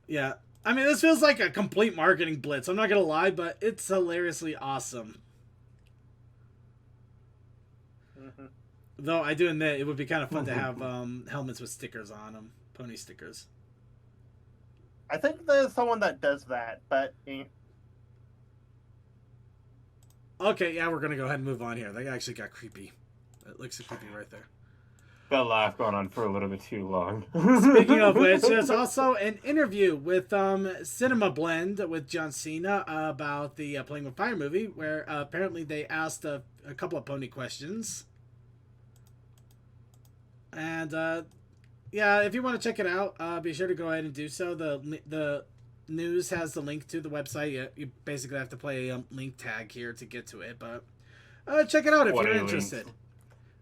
Yeah. I mean, this feels like a complete marketing blitz. I'm not going to lie, but it's hilariously awesome. Though I do admit it would be kind of fun to have helmets with stickers on them. Pony stickers. I think there's someone that does that, but Okay, yeah, we're going to go ahead and move on here. That actually got creepy. It looks creepy right there. That laugh going on for a little bit too long. Speaking of which, there's also an interview with Cinema Blend with John Cena about the Playing with Fire movie, where apparently they asked a couple of pony questions. And yeah, if you want to check it out, be sure to go ahead and do so. The news has the link to the website. You basically have to play a link tag here to get to it, but check it out if you're interested.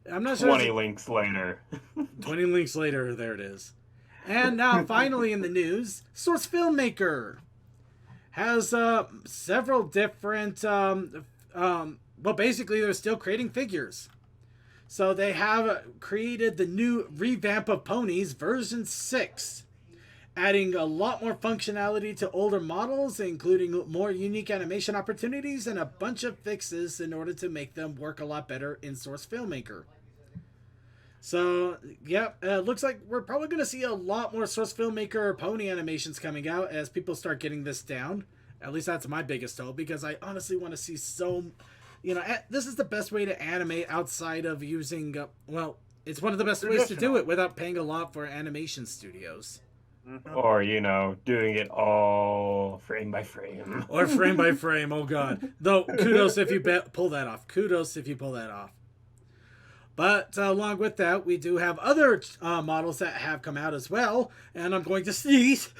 I'm not sure. 20 links later. 20 links later, there it is. And now, finally in the news, Source Filmmaker has several different, well, basically they're still creating figures. So they have created the new revamp of Ponies version 6, adding a lot more functionality to older models, including more unique animation opportunities and a bunch of fixes in order to make them work a lot better in Source Filmmaker. So, yeah, looks like we're probably going to see a lot more Source Filmmaker pony animations coming out as people start getting this down. At least that's my biggest hope, because I honestly want to see this is the best way to animate outside of using, well, it's one of the best ways to do it without paying a lot for animation studios. Or, doing it all frame by frame. Or frame by frame, oh god. Though, kudos if you pull that off. Kudos if you pull that off. But along with that, we do have other models that have come out as well. And I'm going to sneeze.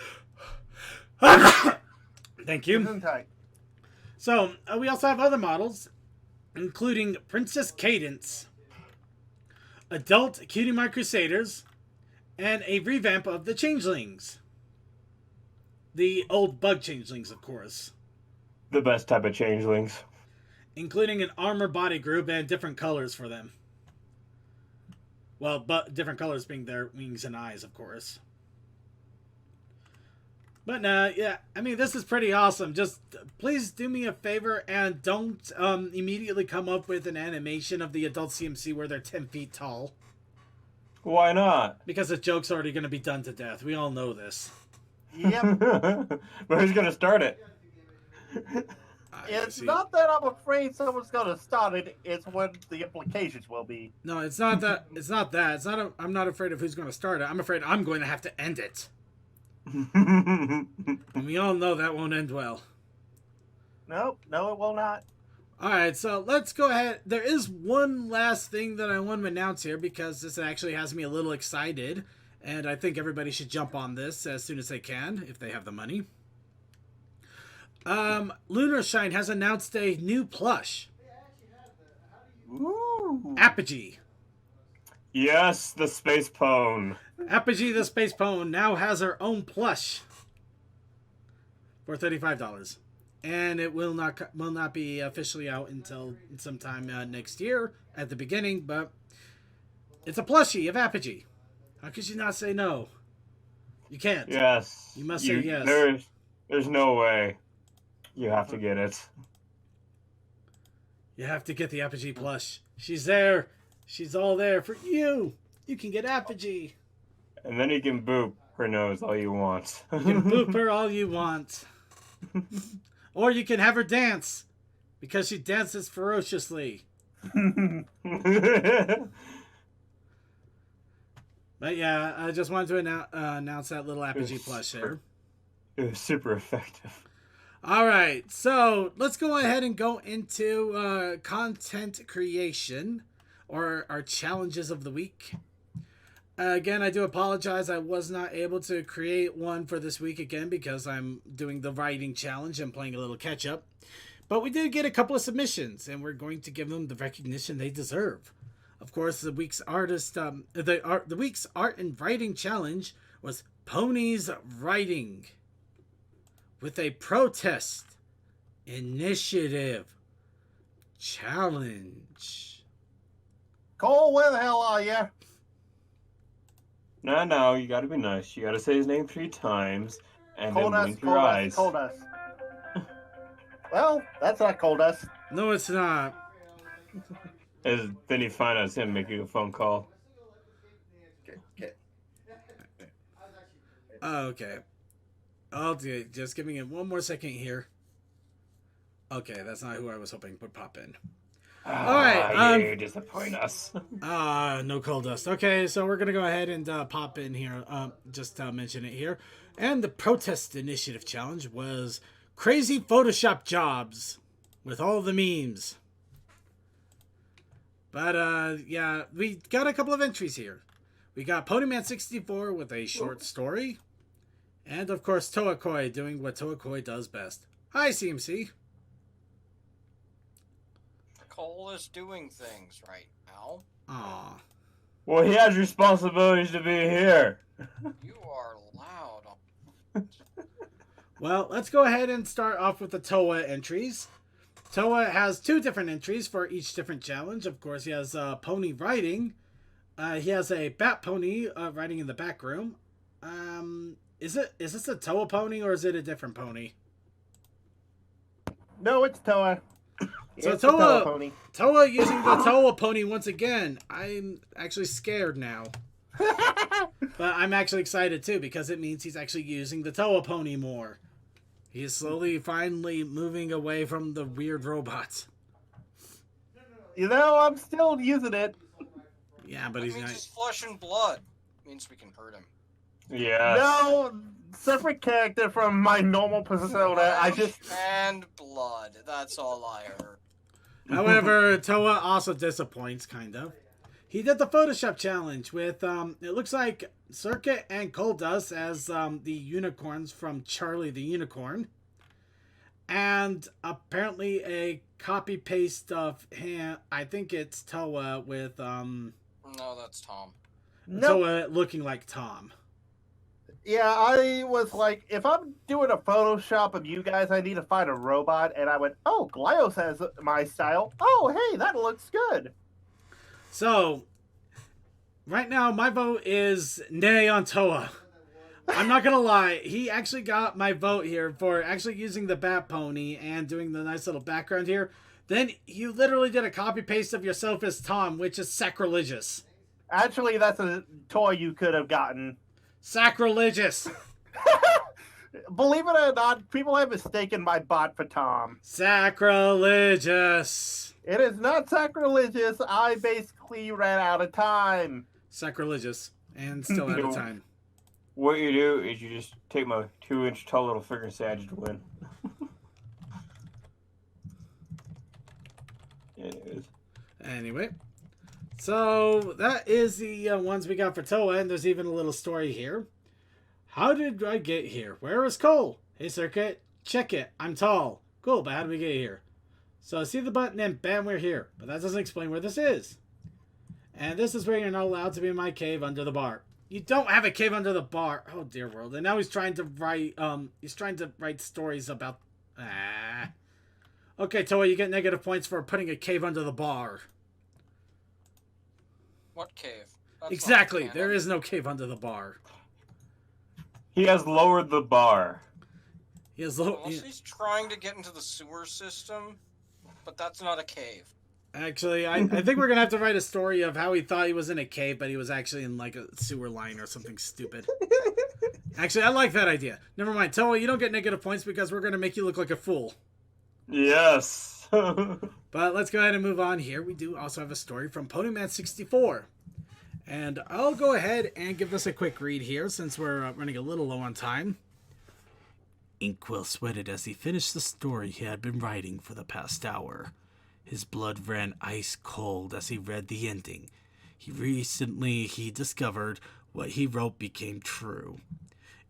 Thank you. So, we also have other models, including Princess Cadence, Adult Cutie Mark Crusaders, and a revamp of the Changelings. The old bug Changelings, of course. The best type of changelings. Including an armor body group and different colors for them. Well, but different colors being their wings and eyes, of course. But yeah, I mean, this is pretty awesome. Just please do me a favor and don't immediately come up with an animation of the adult CMC where they're 10 feet tall. Why not? Because the joke's already going to be done to death. We all know this. Yep. But who's going to start it? It's not that I'm afraid someone's going to start it. It's what the implications will be. No, it's not that. It's not that. It's not. I'm not afraid of who's going to start it. I'm afraid I'm going to have to end it. And we all know that won't end well. Nope. No, it will not. Alright, so let's go ahead. There is one last thing that I want to announce here because this actually has me a little excited. And I think everybody should jump on this as soon as they can, if they have the money. Lunar Shine has announced a new plush. Ooh. Apogee. Yes, the space pone. Apogee the Space Pone now has her own plush for $35. And it will not be officially out until sometime next year at the beginning, but it's a plushie of Apogee. How could you not say no? You can't. Yes. You must say yes. There's no way. You have to get it. You have to get the Apogee plush. She's there. She's all there for you. You can get Apogee. And then you can boop her nose all you want. You can boop her all you want. Or you can have her dance. Because she dances ferociously. But yeah, I just wanted to announce that little Apogee plush there. It was super effective. All right, so let's go ahead and go into content creation, or our challenges of the week. Again, I do apologize. I was not able to create one for this week again because I'm doing the writing challenge and playing a little catch up. But we did get a couple of submissions, and we're going to give them the recognition they deserve. Of course, the week's the week's art and writing challenge was Pony's Writing, with a protest initiative challenge. Cole, where the hell are you? No, you gotta be nice. You gotta say his name 3 times, and then blink your eyes. Cold dust. Well, that's not cold dust. No, it's not. Then you find out it's him making a phone call. Okay. I'll do it. Just giving it one more second here. Okay, that's not who I was hoping would pop in. Alright, you disappoint us. No coal dust. Okay, so we're gonna go ahead and pop in here. Just mention it here. And the protest initiative challenge was crazy Photoshop jobs with all the memes. But yeah, we got a couple of entries here. We got Ponyman64 with a short story. And of course Toakoi doing what Toakoi does best. Hi CMC. Cole is doing things right now. Aw. Well, he has responsibilities to be here. You are loud. Well, let's go ahead and start off with the Toa entries. Toa has 2 different entries for each different challenge. Of course, he has pony riding. He has a bat pony riding in the back room. Is this a Toa pony or is it a different pony? No, it's Toa. So it's the Toa pony. Toa using the Toa pony once again. I'm actually scared now. But I'm actually excited too because it means he's actually using the Toa pony more. He is slowly, finally moving away from the weird robots. You know, I'm still using it. Yeah, but he's means not. He's flesh and blood. Means we can hurt him. Yes. No, separate character from my normal persona. I just and blood. That's all I heard. However, Toa also disappoints, kind of. He did the Photoshop challenge with, it looks like Circuit and Coldust as the unicorns from Charlie the Unicorn. And apparently a copy-paste of him, I think it's Toa with, No, that's Tom. Toa looking like Tom. Yeah, I was like, if I'm doing a Photoshop of you guys, I need to find a robot. And I went, oh, Glyos has my style. Oh, hey, that looks good. So, right now, my vote is nay on Toa. I'm not gonna lie, he actually got my vote here for actually using the Bat Pony and doing the nice little background here. Then you literally did a copy-paste of yourself as Tom, which is sacrilegious. Actually, that's a toy you could have gotten. Sacrilegious. Believe it or not, people have mistaken my bot for Tom. Sacrilegious. It is not sacrilegious. I basically ran out of time. Sacrilegious. And still out of time. What you do is you just take my 2-inch tall little figure and say I just win. Anyway. So that is the ones we got for Toa, and there's even a little story here. How did I get here? Where is Cole? Hey, Circuit, check it. I'm tall. Cool, but how did we get here? So see the button and bam, we're here. But that doesn't explain where this is. And this is where you're not allowed to be in my cave under the bar. You don't have a cave under the bar. Oh, dear world. And now he's trying to write stories about... Okay, Toa, you get negative points for putting a cave under the bar. What cave? That's Exactly. There is no cave under the bar. He has lowered the bar. He has Unless he's trying to get into the sewer system, but that's not a cave. Actually, I think we're going to have to write a story of how he thought he was in a cave, but he was actually in, like, a sewer line or something stupid. Actually, I like that idea. Never mind. Toa, you don't get negative points because we're going to make you look like a fool. Yes. But let's go ahead and move on here. We do also have a story from Ponyman64. And I'll go ahead and give this a quick read here since we're running a little low on time. Inkwell sweated as he finished the story he had been writing for the past hour. His blood ran ice cold as he read the ending. He discovered what he wrote became true.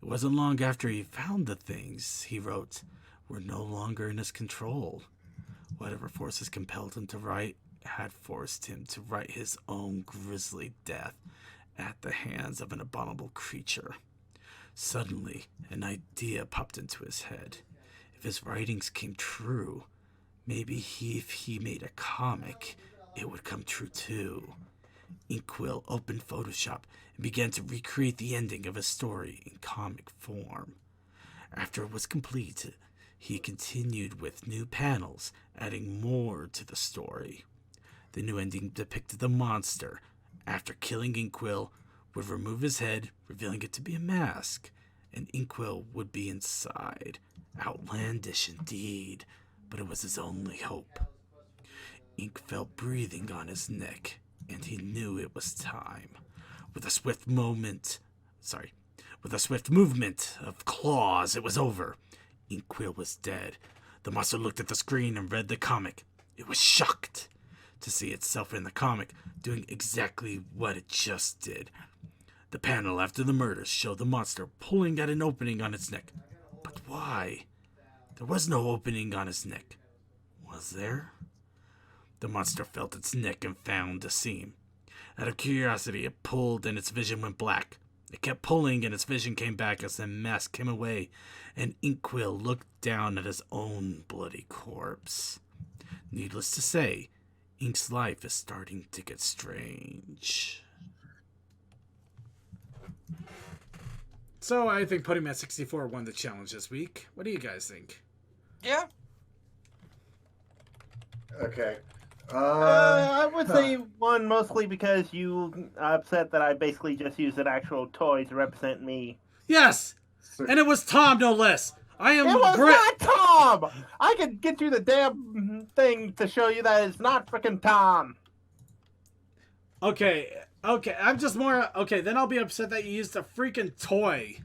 It wasn't long after he found the things he wrote were no longer in his control. Whatever forces compelled him to write had forced him to write his own grisly death at the hands of an abominable creature. Suddenly, an idea popped into his head. If his writings came true, maybe if he made a comic, it would come true too. Inkwell opened Photoshop and began to recreate the ending of his story in comic form. After it was complete, he continued with new panels, adding more to the story. The new ending depicted the monster, after killing Inkwell, would remove his head, revealing it to be a mask, and Inkwell would be inside. Outlandish indeed, but it was his only hope. Ink felt breathing on his neck, and he knew it was time. With a swift movement of claws, it was over. Inkwell was dead. The monster looked at the screen and read the comic. It was shocked to see itself in the comic doing exactly what it just did. The panel after the murder showed the monster pulling at an opening on its neck. But why? There was no opening on his neck. Was there? The monster felt its neck and found a seam. Out of curiosity, it pulled and its vision went black. It kept pulling and its vision came back as the mask came away, and Inkwell looked down at his own bloody corpse. Needless to say, Ink's life is starting to get strange. So I think Ponyman64 won the challenge this week. What do you guys think? Yeah. Okay. I would say one mostly because you upset that I basically just used an actual toy to represent me. Yes! And it was Tom, no less. I am It was not Tom! I could get you the damn thing to show you that it's not freaking Tom. Okay, I'm just more... Okay, then I'll be upset that you used a freaking toy.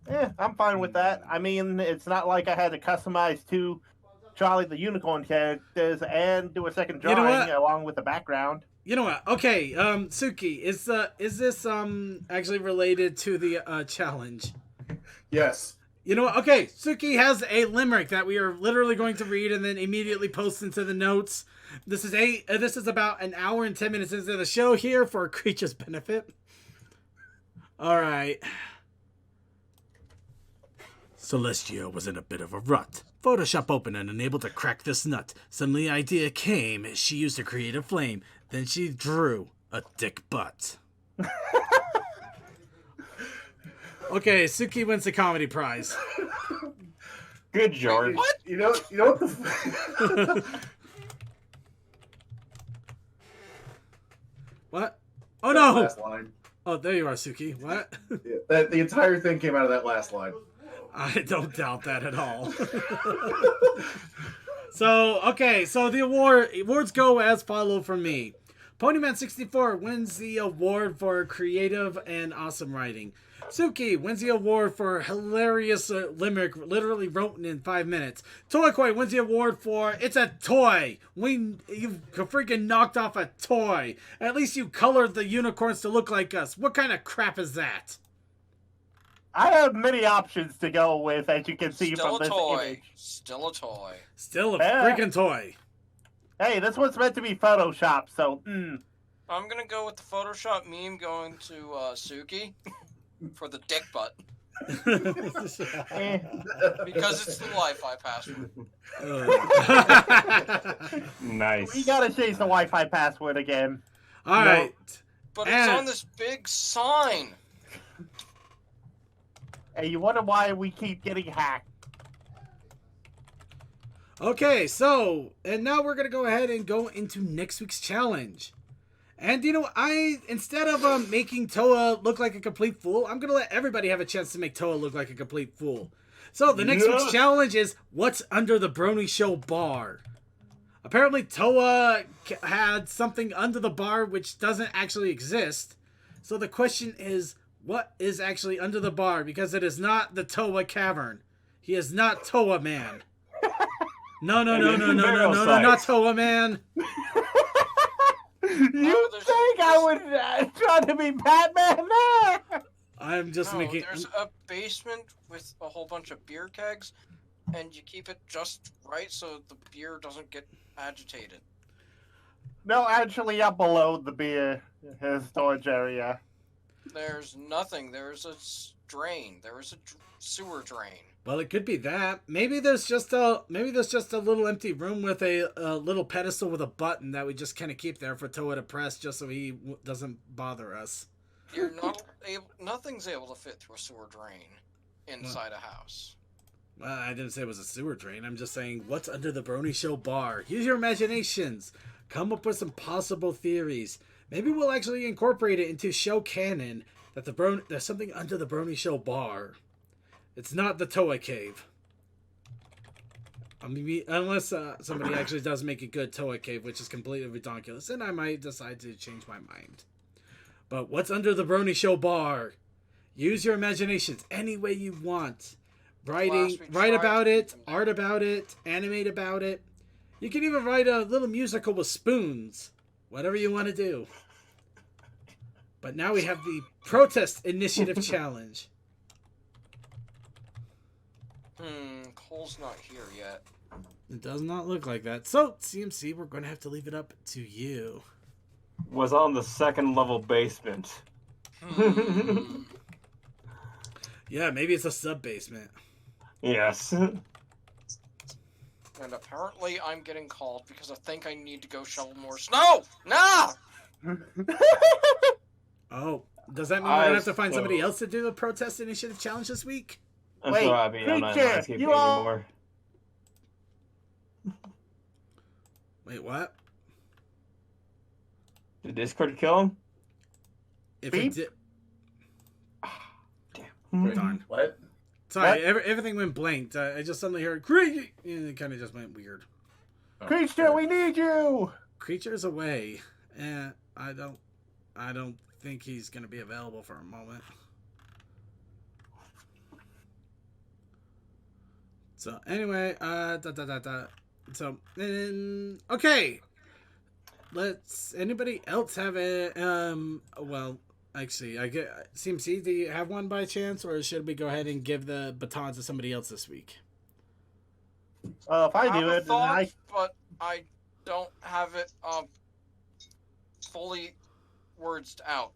Yeah, I'm fine with that. I mean, it's not like I had to customize two Charlie the Unicorn characters and do a second drawing along with the background. You know what? Okay, Suki, is this actually related to the challenge? Yes. You know what? Okay, Suki has a limerick that we are literally going to read and then immediately post into the notes. This is about an hour and 10 minutes into the show here for Creature's benefit. All right. Celestia was in a bit of a rut. Photoshop opened and unable to crack this nut. Suddenly the idea came. She used a creative flame. Then she drew a dick butt. Okay, Suki wins the comedy prize. Good, George. What? You know what the... What? Oh no! Last line. Oh, there you are, Suki. What? Yeah, the entire thing came out of that last line. I don't doubt that at all. So the awards go as follow from me. Ponyman64 wins the award for creative and awesome writing. Suki wins the award for hilarious limerick, literally written in 5 minutes. Toy wins the award for it's a toy. You freaking knocked off a toy. At least you colored the unicorns to look like us. What kind of crap is that? I have many options to go with, as you can see Still from a this toy. image. Still a toy. Still a freaking toy. Hey, this one's meant to be Photoshop, so. I'm gonna go with the Photoshop meme going to Suki for the dick butt. Because it's the Wi-Fi password. Nice. We gotta change the Wi-Fi password again. All right. But it's on this big sign. Hey, you wonder why we keep getting hacked. Okay, so, and now we're going to go ahead and go into next week's challenge. And, instead of making Toa look like a complete fool, I'm going to let everybody have a chance to make Toa look like a complete fool. So, the next week's challenge is, what's under the Brony Show bar? Apparently, Toa had something under the bar which doesn't actually exist. So, the question is, what is actually under the bar? Because it is not the Toa Cavern. He is not Toa Man. No, not Toa Man. You think I would try to be Batman? I'm just making... There's a basement with a whole bunch of beer kegs, and you keep it just right so the beer doesn't get agitated. No, actually up below the beer storage area. There's nothing. There's a drain. There is a sewer drain. Well, it could be that. Maybe there's just a little empty room with a little pedestal with a button that we just kind of keep there for Toa to press, just so he doesn't bother us. You're not able. Nothing's able to fit through a sewer drain inside a house. Well, I didn't say it was a sewer drain. I'm just saying, what's under the Brony Show bar? Use your imaginations. Come up with some possible theories. Maybe we'll actually incorporate it into show canon that there's something under the Brony Show bar. It's not the Toa Cave. I mean, unless somebody actually does make a good Toa Cave, which is completely ridiculous, then I might decide to change my mind. But what's under the Brony Show bar? Use your imaginations any way you want. Write about it, art about it, animate about it. You can even write a little musical with spoons. Whatever you want to do. But now we have the Protest Initiative Challenge. Cole's not here yet. It does not look like that. So, CMC, we're going to have to leave it up to you. Was on the second level basement. Yeah, maybe it's a sub-basement. Yes. And apparently I'm getting called because I think I need to go shovel more snow! No! Oh, does that mean we're going to have to find somebody else to do the Protest Initiative Challenge this week? I'm so happy I'm not landscaping anymore. Wait, what? Did Discord kill him? If it did... Damn. Darn. What? Sorry, everything went blanked. I just suddenly heard creature, and it kind of just went weird. Creature, we need you! Creature's away. I don't think he's gonna be available for a moment. So anyway, So, okay. Let's. Anybody else have a Well, actually, I get CMC. Do you have one by chance, or should we go ahead and give the baton to somebody else this week? If I do it, thought, but I don't have it fully words out.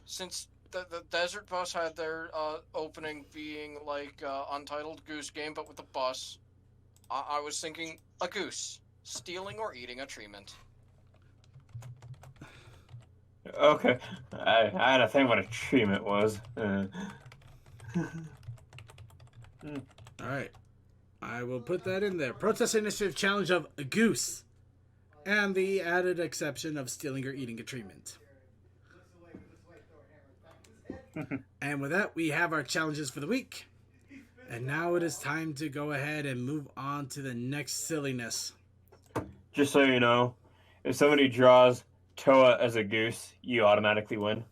Since the Desert Bus had their opening being like Untitled Goose Game, but with a bus, I was thinking a goose stealing or eating a treatment. Okay, I had to think what a treatment was. All right, I will put that in there. Protest Initiative Challenge of a goose, and the added exception of stealing or eating a treatment. And with that, we have our challenges for the week. And now it is time to go ahead and move on to the next silliness. Just so you know, if somebody draws Toa as a goose, you automatically win.